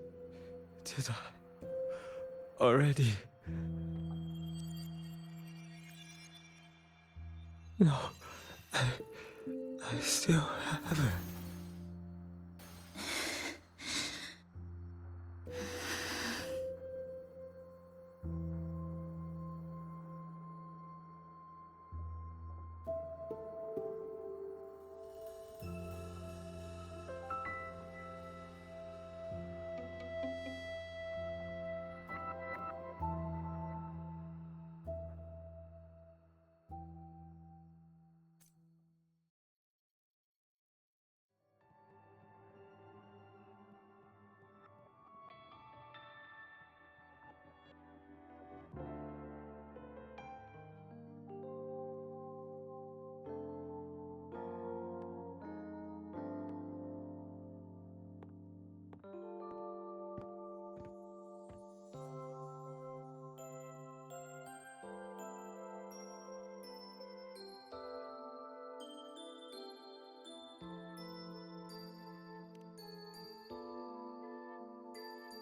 Did I already? No, I still haven't.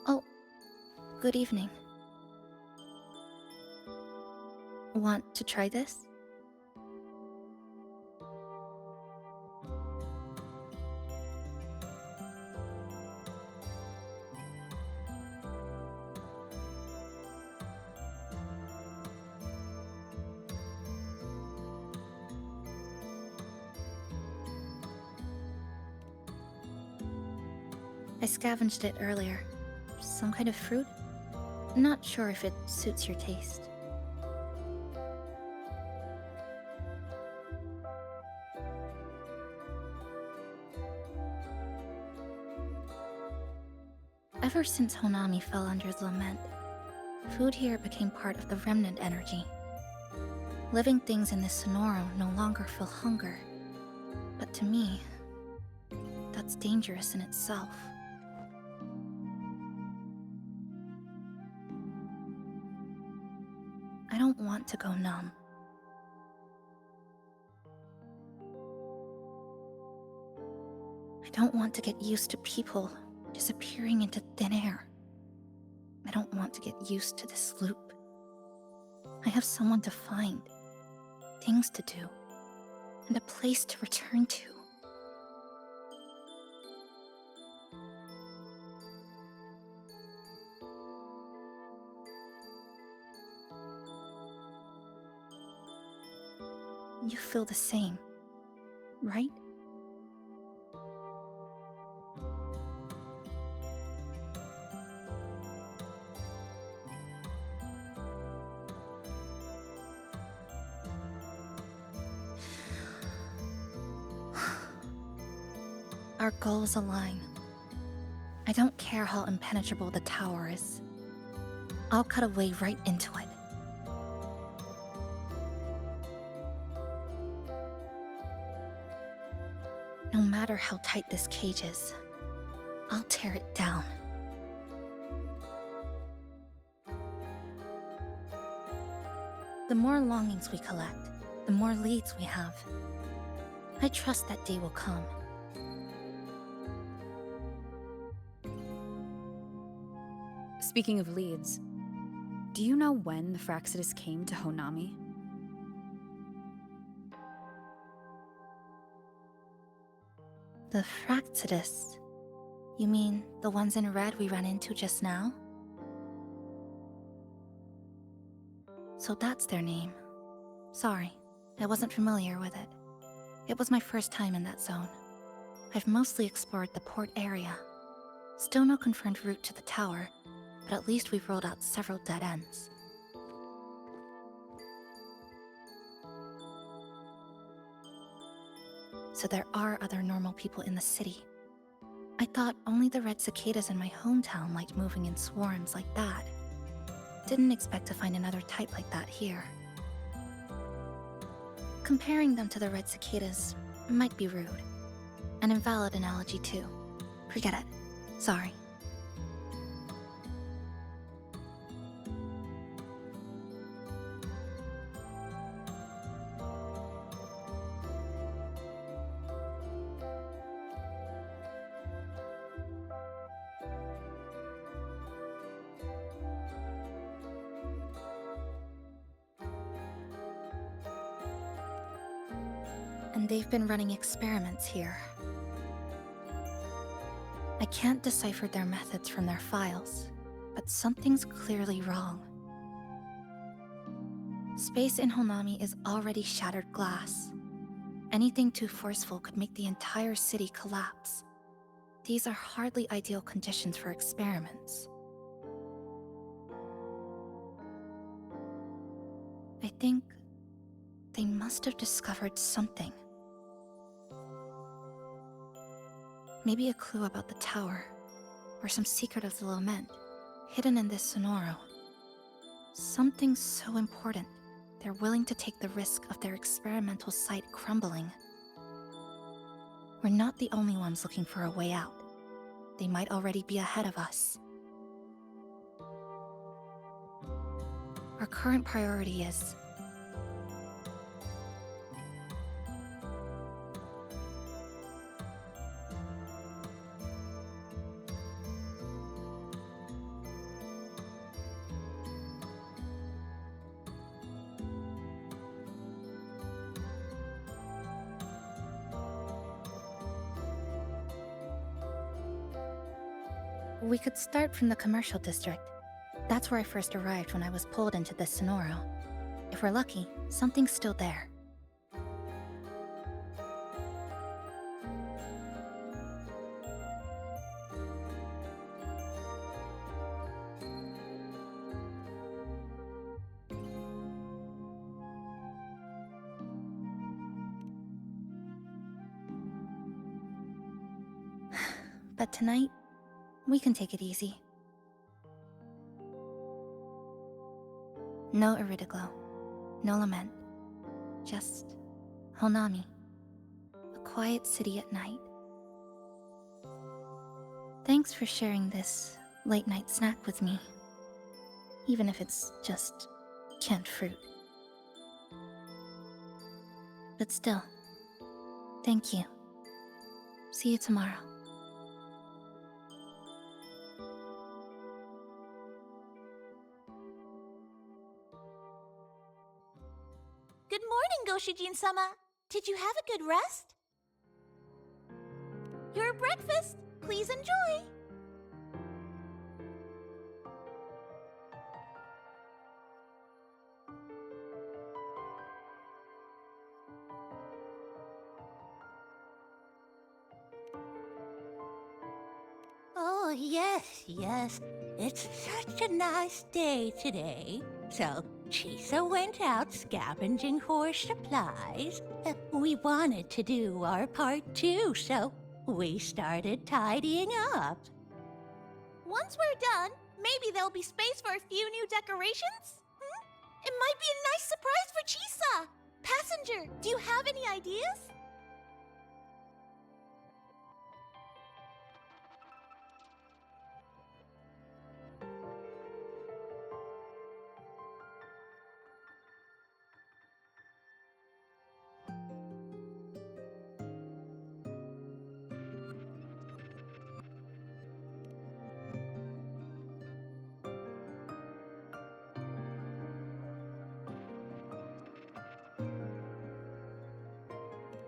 Oh, good evening. Want to try this? I scavenged it earlier. Some kind of fruit? Not sure if it suits your taste. Ever since Honami fell under the lament, food here became part of the remnant energy. Living things in this Sonoro no longer feel hunger. But to me, that's dangerous in itself. I don't want to go numb. I don't want to get used to people disappearing into thin air. I don't want to get used to this loop. I have someone to find, things to do. and a place to return to. You feel the same, right? Our goals align. I don't care how impenetrable the tower is. I'll cut a way right into it. No matter how tight this cage is, I'll tear it down. The more longings we collect, the more leads we have. I trust that day will come. Speaking of leads, do you know when the Fractsidus came to Honami? The Fractsidus? You mean the ones in red we ran into just now? So that's their name. Sorry, I wasn't familiar with it. It was my first time in that zone. I've mostly explored the port area. Still no confirmed route to the tower, but at least we've rolled out several dead ends. So there are other normal people in the city. I thought only the red cicadas in my hometown liked moving in swarms like that. Didn't expect to find another type like that here. Comparing them to the red cicadas might be rude. An invalid analogy too. Forget it. Sorry. And they've been running experiments here. I can't decipher their methods from their files, but something's clearly wrong. Space in Honami is already shattered glass. Anything too forceful could make the entire city collapse. These are hardly ideal conditions for experiments. I think they must have discovered something. Maybe a clue about the tower, or some secret of the lament, hidden in this Sonoro. Something so important, they're willing to take the risk of their experimental site crumbling. We're not the only ones looking for a way out. They might already be ahead of us. Our current priority is we could start from the commercial district. That's where I first arrived when I was pulled into this Sonoro. If we're lucky, something's still there. But tonight, we can take it easy. No Iridoglow, no lament, just Honami, a quiet city at night. Thanks for sharing this late-night snack with me, even if it's just canned fruit. But still, thank you. See you tomorrow. Good morning, Goshijin-sama. Did you have a good rest? Your breakfast. Please enjoy. Oh, yes. It's such a nice day today. So, Chisa went out scavenging for supplies. We wanted to do our part too, so we started tidying up. Once we're done, maybe there'll be space for a few new decorations? It might be a nice surprise for Chisa! Passenger, do you have any ideas?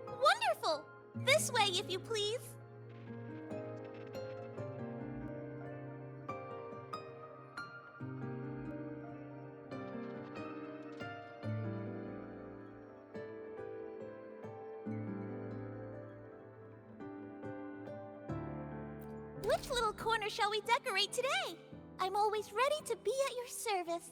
Wonderful! This way, if you please. Which little corner shall we decorate today? I'm always ready to be at your service.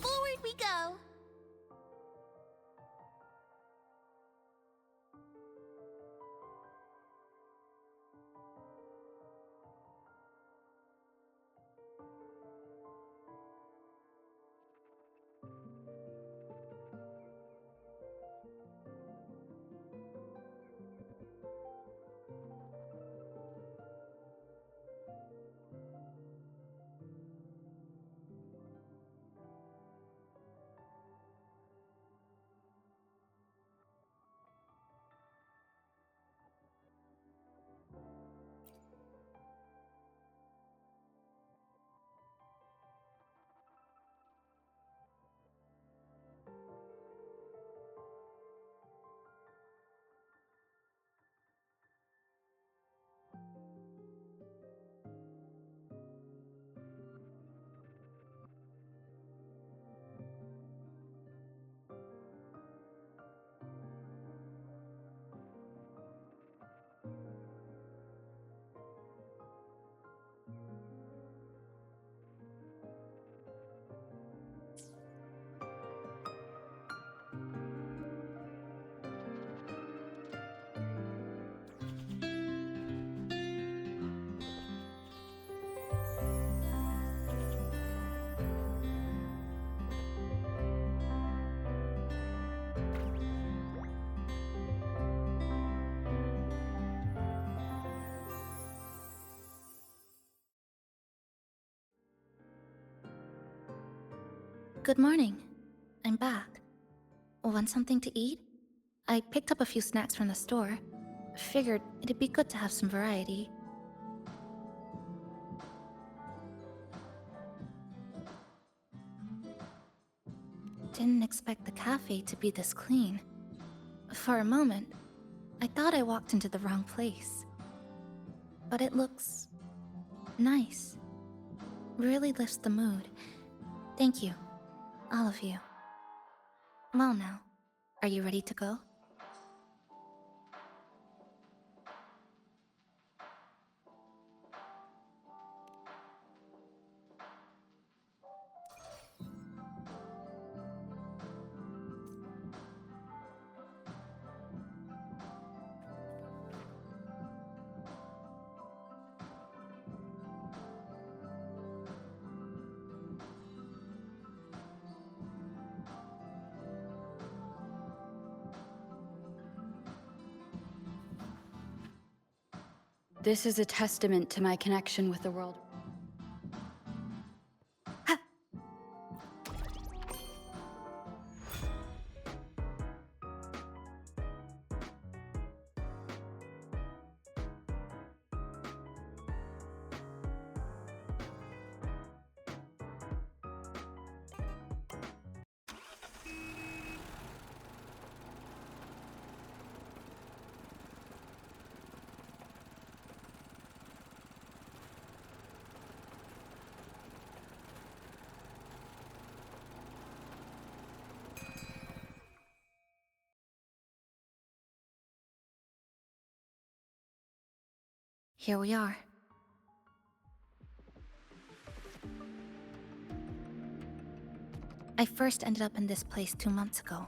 Forward we go. Good morning. I'm back. Want something to eat? I picked up a few snacks from the store. Figured it'd be good to have some variety. Didn't expect the cafe to be this clean. For a moment, I thought I walked into the wrong place. But it looks nice. Really lifts the mood. Thank you, all of you. Well now, are you ready to go? This is a testament to my connection with the world. here we are. I first ended up in this place 2 months ago.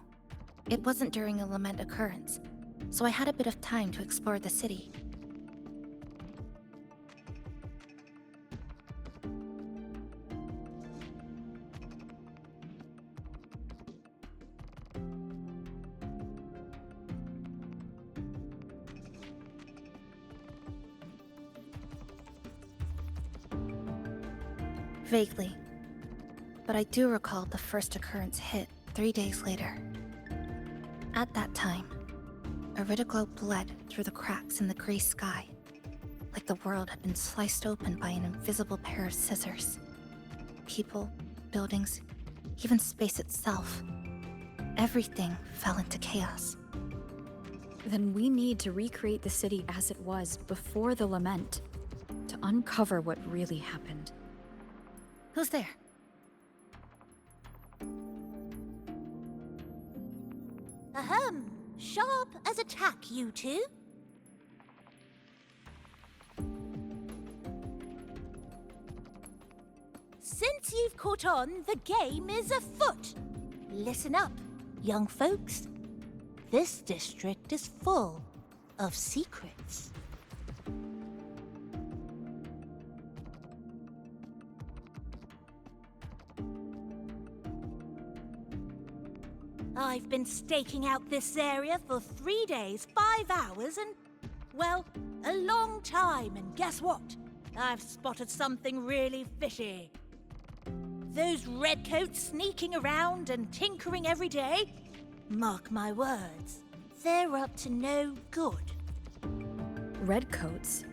It wasn't during a lament occurrence, so I had a bit of time to explore the city. Vaguely, but I do recall the first occurrence hit 3 days later. At that time, Iridoglow bled through the cracks in the gray sky, like the world had been sliced open by an invisible pair of scissors. People, buildings, even space itself. Everything fell into chaos. Then we need to recreate the city as it was before the lament, to uncover what really happened. Who's there? Ahem. Sharp as a tack, you two. Since you've caught on, the game is afoot. Listen up, young folks. This district is full of secrets. I've been staking out this area for 3 days, 5 hours, and, well, a long time. And guess what? I've spotted something really fishy. Those redcoats sneaking around and tinkering every day, mark my words, they're up to no good. Redcoats?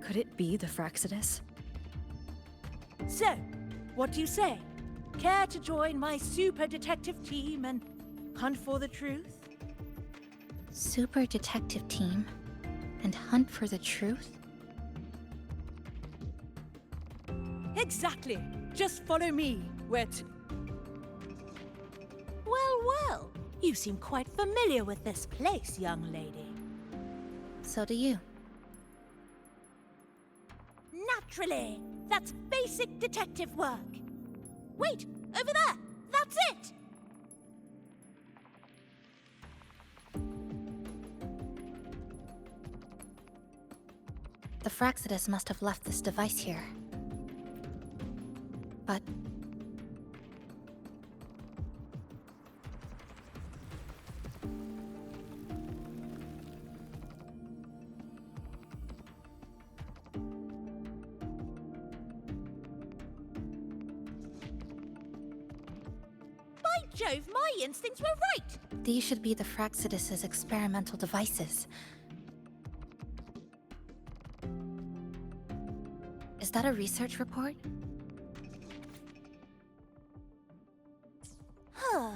Could it be the Fraxidus? So, what do you say? Care to join my super detective team and hunt for the truth? Super detective team? And hunt for the truth? Exactly. Just follow me. Where to? Well. You seem quite familiar with this place, young lady. So do you. Naturally. That's basic detective work. Wait! Over there! That's it! The Fraxidus must have left this device here. But... By Jove, my instincts were right! these should be the Fraxidus's experimental devices. Is that a research report? Huh.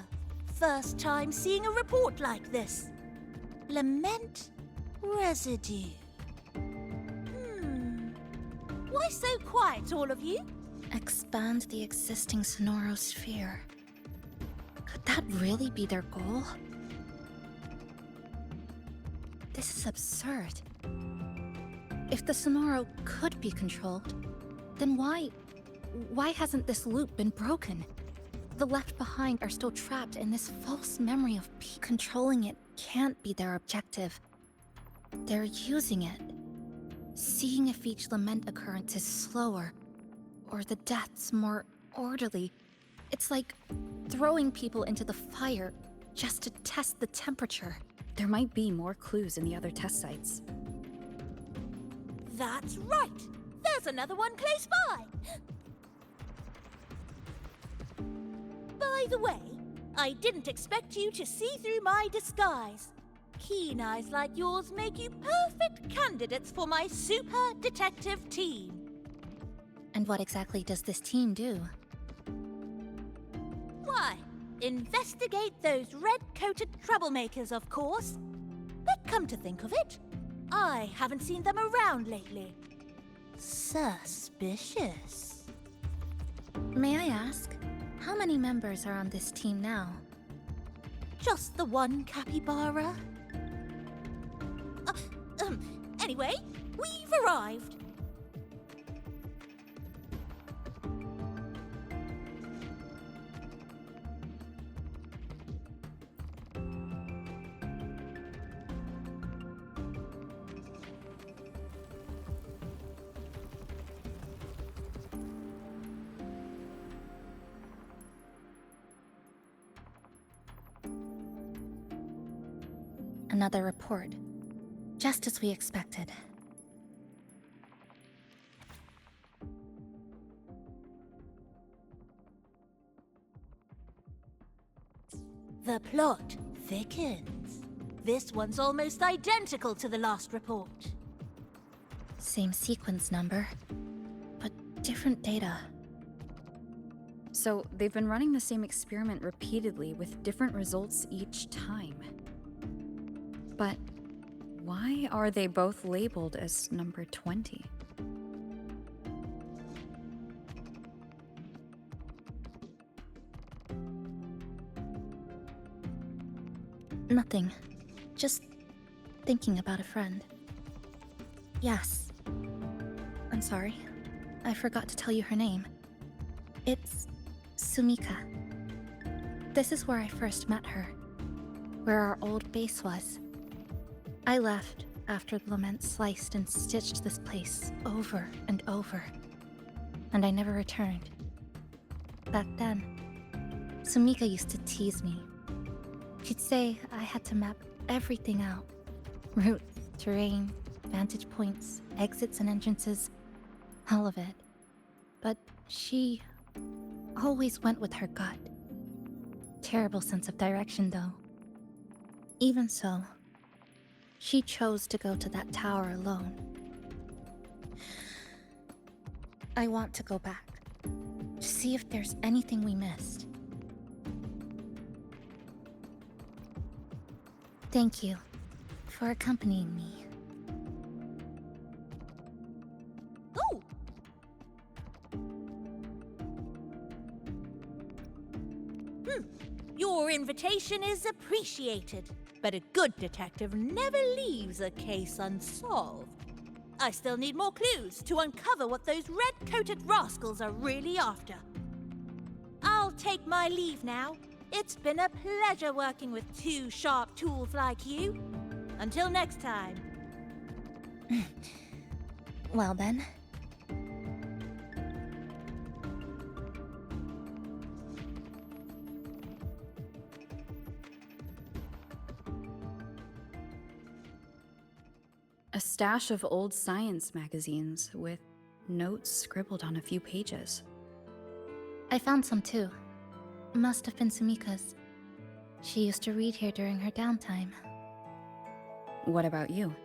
First time seeing a report like this. Lament residue. Why so quiet, all of you? Expand the existing sonorosphere. Could that really be their goal? This is absurd. If the Sonoro could be controlled, then why hasn't this loop been broken? The left behind are still trapped in this false memory of peace. Controlling it can't be their objective. They're using it. Seeing if each lament occurrence is slower, or the deaths more orderly. It's like throwing people into the fire just to test the temperature. There might be more clues in the other test sites. That's right! There's another one close by! By the way, I didn't expect you to see through my disguise. Keen eyes like yours make you perfect candidates for my super detective team. And what exactly does this team do? Why, investigate those red-coated troublemakers, of course. But come to think of it, I haven't seen them around lately. Suspicious. May I ask, how many members are on this team now? Just the one capybara. Anyway, we've arrived. Another report. Just as we expected. The plot thickens. This one's almost identical to the last report. Same sequence number, but different data. So they've been running the same experiment repeatedly with different results each time. But why are they both labeled as number 20? Nothing. Just thinking about a friend. Yes. I'm sorry. I forgot to tell you her name. It's Sumika. This is where I first met her. Where our old base was. I left after the lament sliced and stitched this place over and over. And I never returned. Back then, Sumika used to tease me. She'd say I had to map everything out. Routes, terrain, vantage points, exits and entrances, all of it. But she always went with her gut. Terrible sense of direction, though. Even so, she chose to go to that tower alone. I want to go back, to see if there's anything we missed. Thank you for accompanying me. Oh! Your invitation is appreciated, but a good detective never leaves a case unsolved. I still need more clues to uncover what those red-coated rascals are really after. I'll take my leave now. It's been a pleasure working with two sharp tools like you. Until next time. Well then. A stash of old science magazines with notes scribbled on a few pages. I found some too. Must have been Sumika's. She used to read here during her downtime. What about you?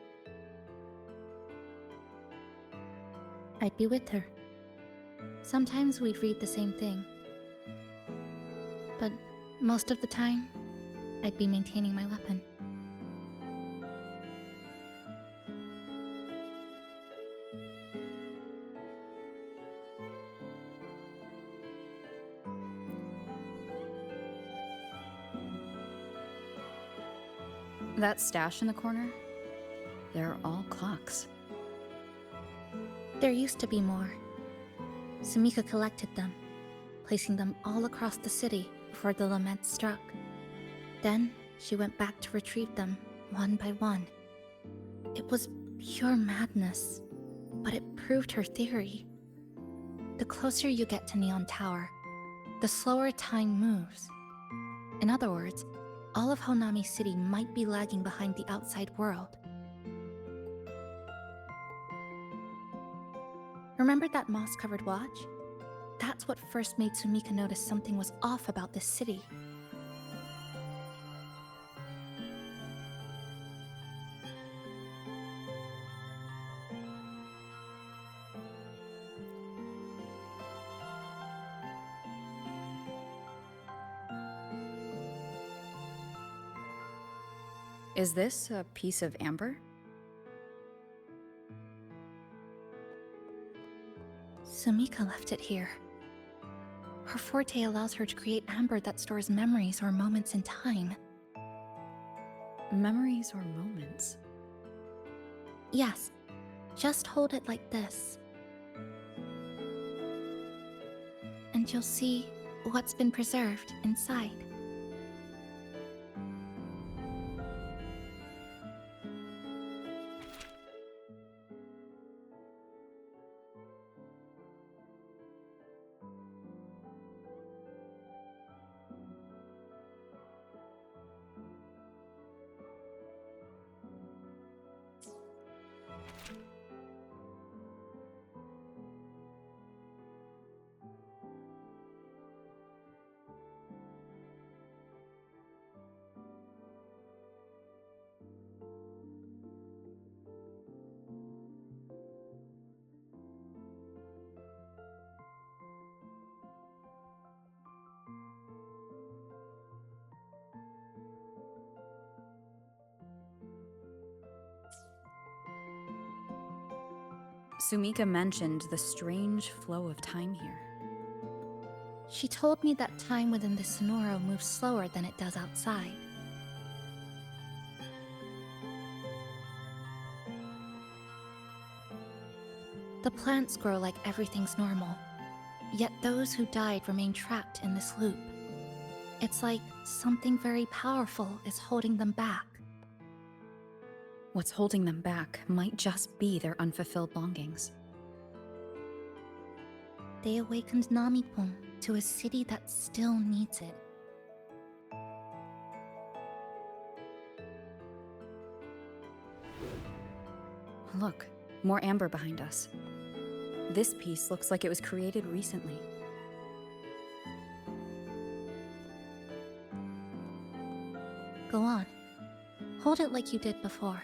I'd be with her. Sometimes we'd read the same thing. But most of the time, I'd be maintaining my weapon. That stash in the corner? They're all clocks. There used to be more. Sumika collected them, placing them all across the city before the lament struck. Then, she went back to retrieve them, one by one. It was pure madness, but it proved her theory. The closer you get to Neon Tower, the slower time moves. In other words, all of Honami City might be lagging behind the outside world. Remember that moss-covered watch? That's what first made Sumika notice something was off about this city. Is this a piece of amber? Sumika left it here. Her forte allows her to create amber that stores memories or moments in time. Memories or moments? Yes. Just hold it like this. And you'll see what's been preserved inside. Sumika mentioned the strange flow of time here. She told me that time within the Sonoro moves slower than it does outside. The plants grow like everything's normal, yet those who died remain trapped in this loop. It's like something very powerful is holding them back. What's holding them back might just be their unfulfilled longings. They awakened Namipon to a city that still needs it. Look, more amber behind us. This piece looks like it was created recently. Go on. Hold it like you did before.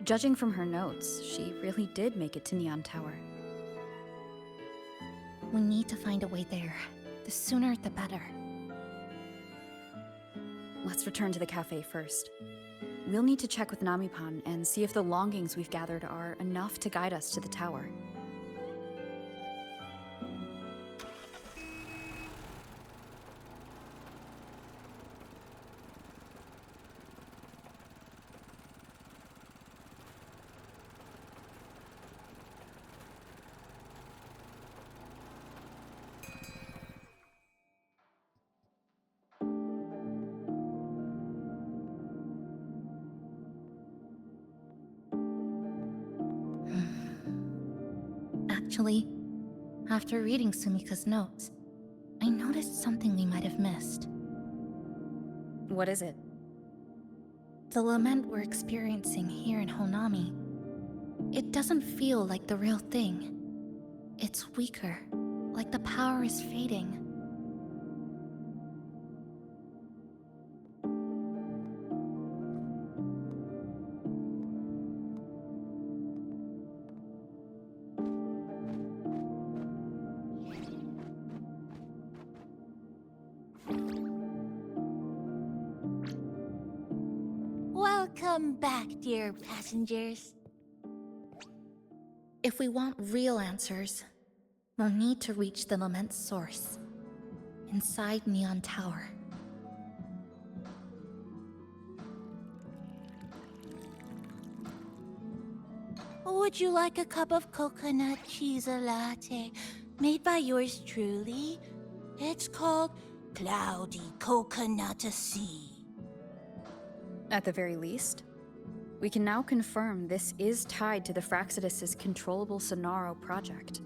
Judging from her notes, she really did make it to Neon Tower. We need to find a way there. The sooner, the better. Let's return to the cafe first. We'll need to check with Namipon and see if the longings we've gathered are enough to guide us to the tower. Actually, after reading Sumika's notes, I noticed something we might have missed. What is it? The lament we're experiencing here in Honami. It doesn't feel like the real thing. It's weaker, like the power is fading. Welcome back, dear passengers. If we want real answers, we'll need to reach the lament source, inside Neon Tower. Would you like a cup of coconut cheese latte made by yours truly? It's called Cloudy Coconut Sea. At the very least, we can now confirm this is tied to the Fraxidus' controllable Sonaro project.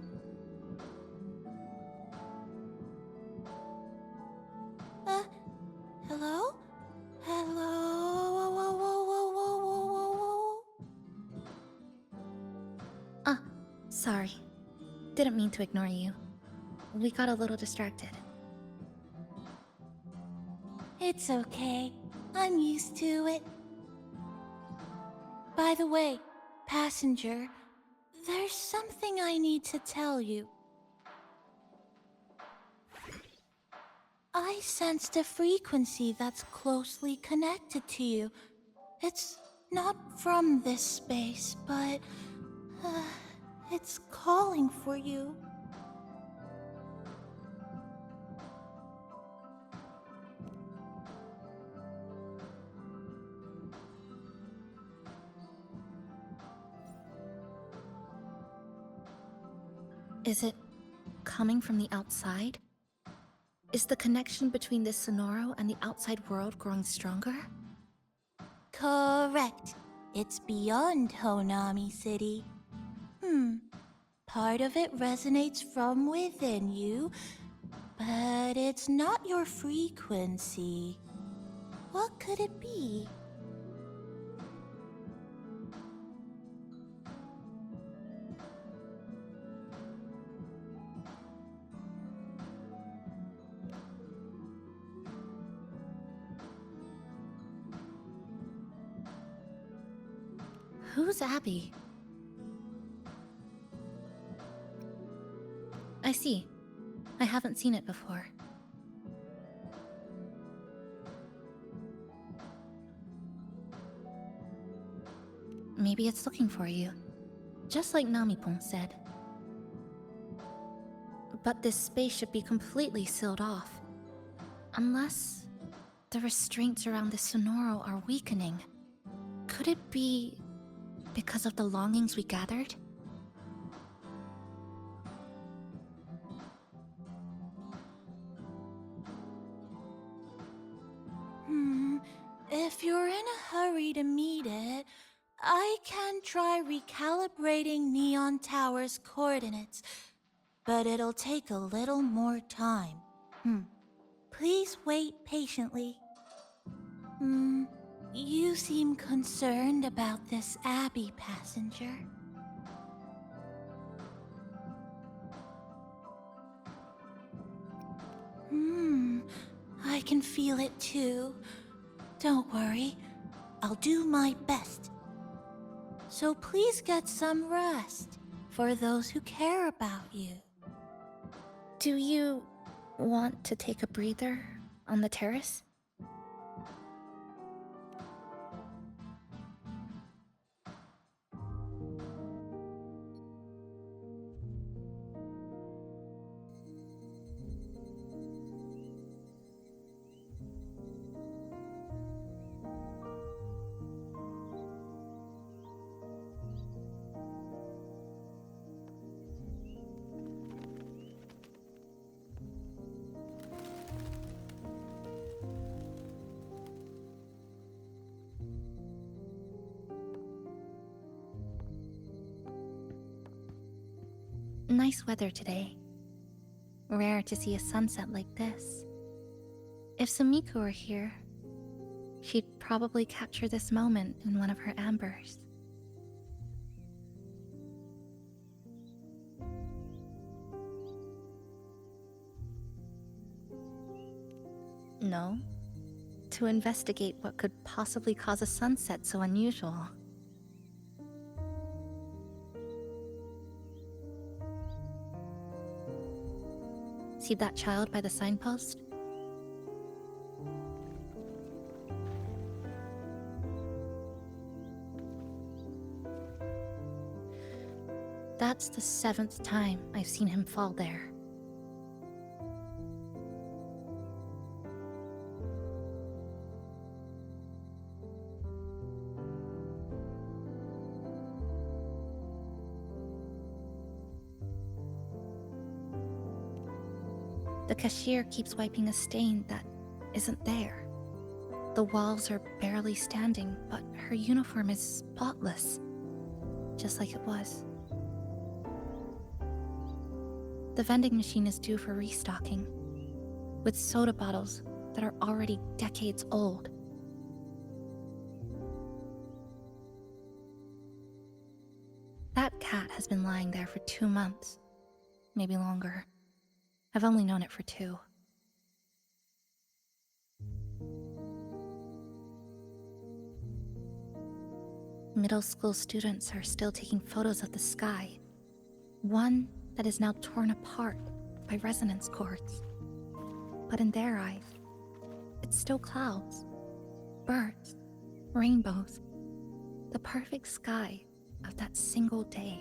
Hello? Hello? Whoa, whoa, whoa, whoa, whoa, whoa, whoa. Sorry. Didn't mean to ignore you. We got a little distracted. It's okay. I'm used to it. By the way, passenger, there's something I need to tell you. I sensed a frequency that's closely connected to you. It's not from this space, but it's calling for you. Is it coming from the outside? Is the connection between this Sonaro and the outside world growing stronger? Correct. It's beyond Honami City. Part of it resonates from within you, but it's not your frequency. What could it be? Who's Abby? I see. I haven't seen it before. Maybe it's looking for you, just like Namipon said. But this space should be completely sealed off. Unless the restraints around the Sonaro are weakening. Could it be because of the longings we gathered? If you're in a hurry to meet it, I can try recalibrating Neon Tower's coordinates, but it'll take a little more time. Please wait patiently. You seem concerned about this Abby, passenger. I can feel it too. Don't worry, I'll do my best. So please get some rest for those who care about you. Do you want to take a breather on the terrace? Nice weather today. Rare to see a sunset like this. If Sumiko were here, she'd probably capture this moment in one of her ambers. No, to investigate what could possibly cause a sunset so unusual. See that child by the signpost? That's the 7th time I've seen him fall there. The cashier keeps wiping a stain that isn't there. The walls are barely standing, but her uniform is spotless, just like it was. The vending machine is due for restocking, with soda bottles that are already decades old. That cat has been lying there for 2 months, maybe longer. I've only known it for 2. Middle school students are still taking photos of the sky. One that is now torn apart by resonance cords. But in their eyes, it's still clouds, birds, rainbows, the perfect sky of that single day.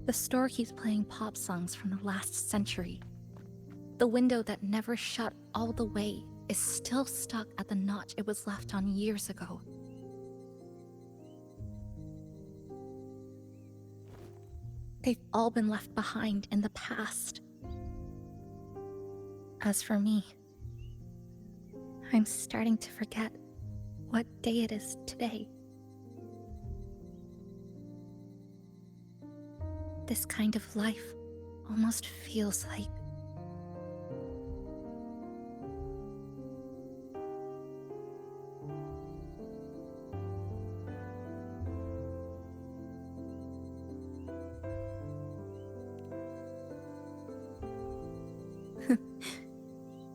The store keeps playing pop songs from the last century. The window that never shut all the way is still stuck at the notch it was left on years ago. They've all been left behind in the past. As for me, I'm starting to forget what day it is today. This kind of life almost feels like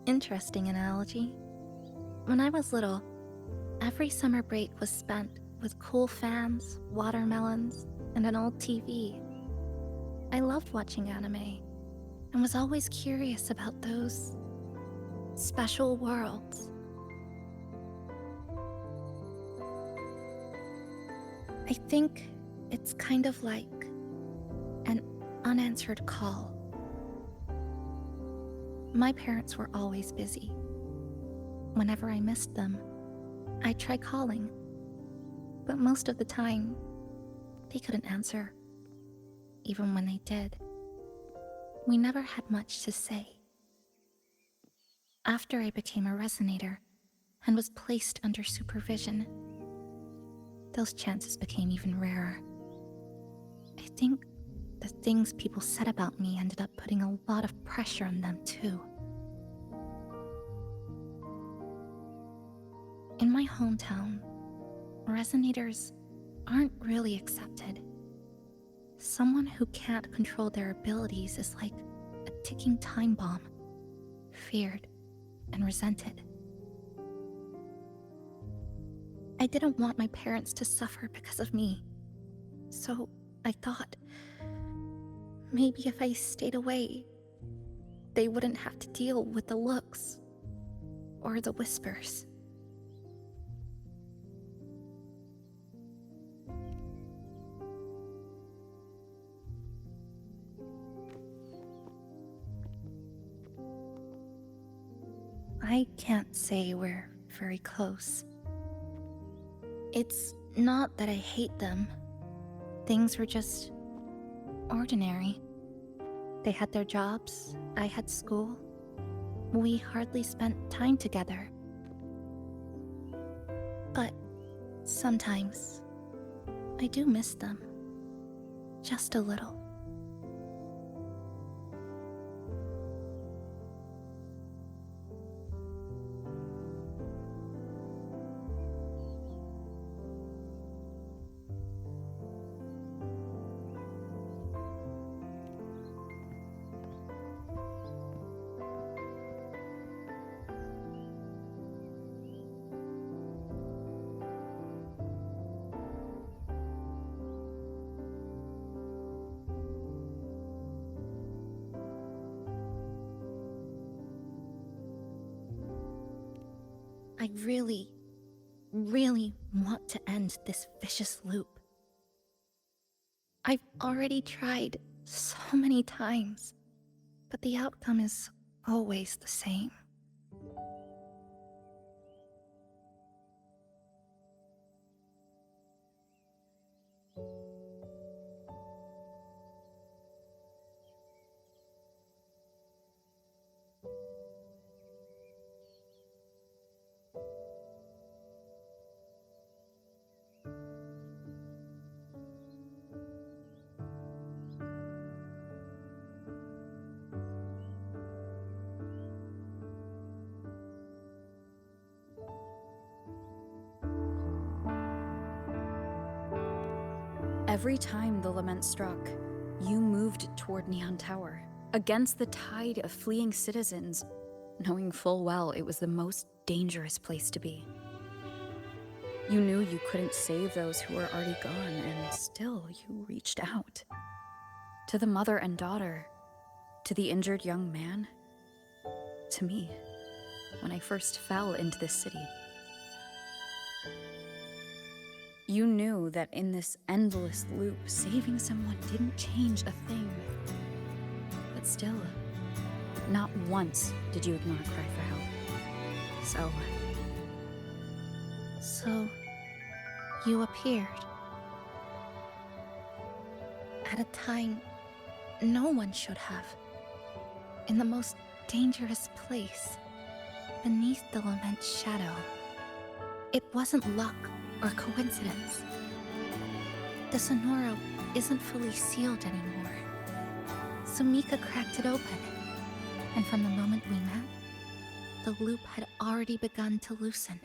interesting analogy. When I was little, every summer break was spent with cool fans, watermelons, and an old TV. I loved watching anime and was always curious about those special worlds. I think it's kind of like an unanswered call. My parents were always busy. Whenever I missed them, I'd try calling, but most of the time, they couldn't answer. Even when they did, we never had much to say. After I became a resonator and was placed under supervision, those chances became even rarer. I think the things people said about me ended up putting a lot of pressure on them too. In my hometown, resonators aren't really accepted. Someone who can't control their abilities is like a ticking time bomb, feared and resented. I didn't want my parents to suffer because of me, so I thought maybe if I stayed away, they wouldn't have to deal with the looks or the whispers. I can't say we're very close. It's not that I hate them. Things were just ordinary. They had their jobs, I had school. We hardly spent time together. But sometimes, I do miss them. Just a little. I really, really want to end this vicious loop. I've already tried so many times, but the outcome is always the same. Every time the lament struck, you moved toward Neon Tower, against the tide of fleeing citizens, knowing full well it was the most dangerous place to be. You knew you couldn't save those who were already gone, and still you reached out. To the mother and daughter, to the injured young man, to me, when I first fell into this city. You knew that in this endless loop, saving someone didn't change a thing. But still, not once did you ignore a cry for help. So, you appeared. At a time no one should have. In the most dangerous place, beneath the lament's shadow. It wasn't luck or coincidence. The Sonoro isn't fully sealed anymore. Sumika cracked it open, and from the moment we met, the loop had already begun to loosen.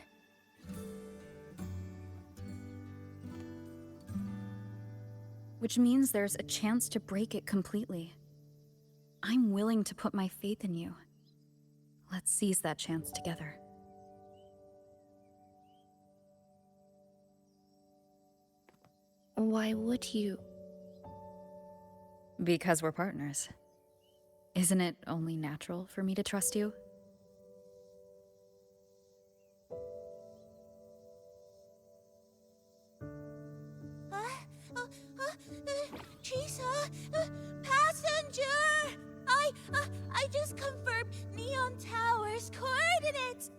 Which means there's a chance to break it completely. I'm willing to put my faith in you. Let's seize that chance together. Why would you? Because we're partners. Isn't it only natural for me to trust you? Chisa, passenger! I just confirmed Neon Tower's coordinates.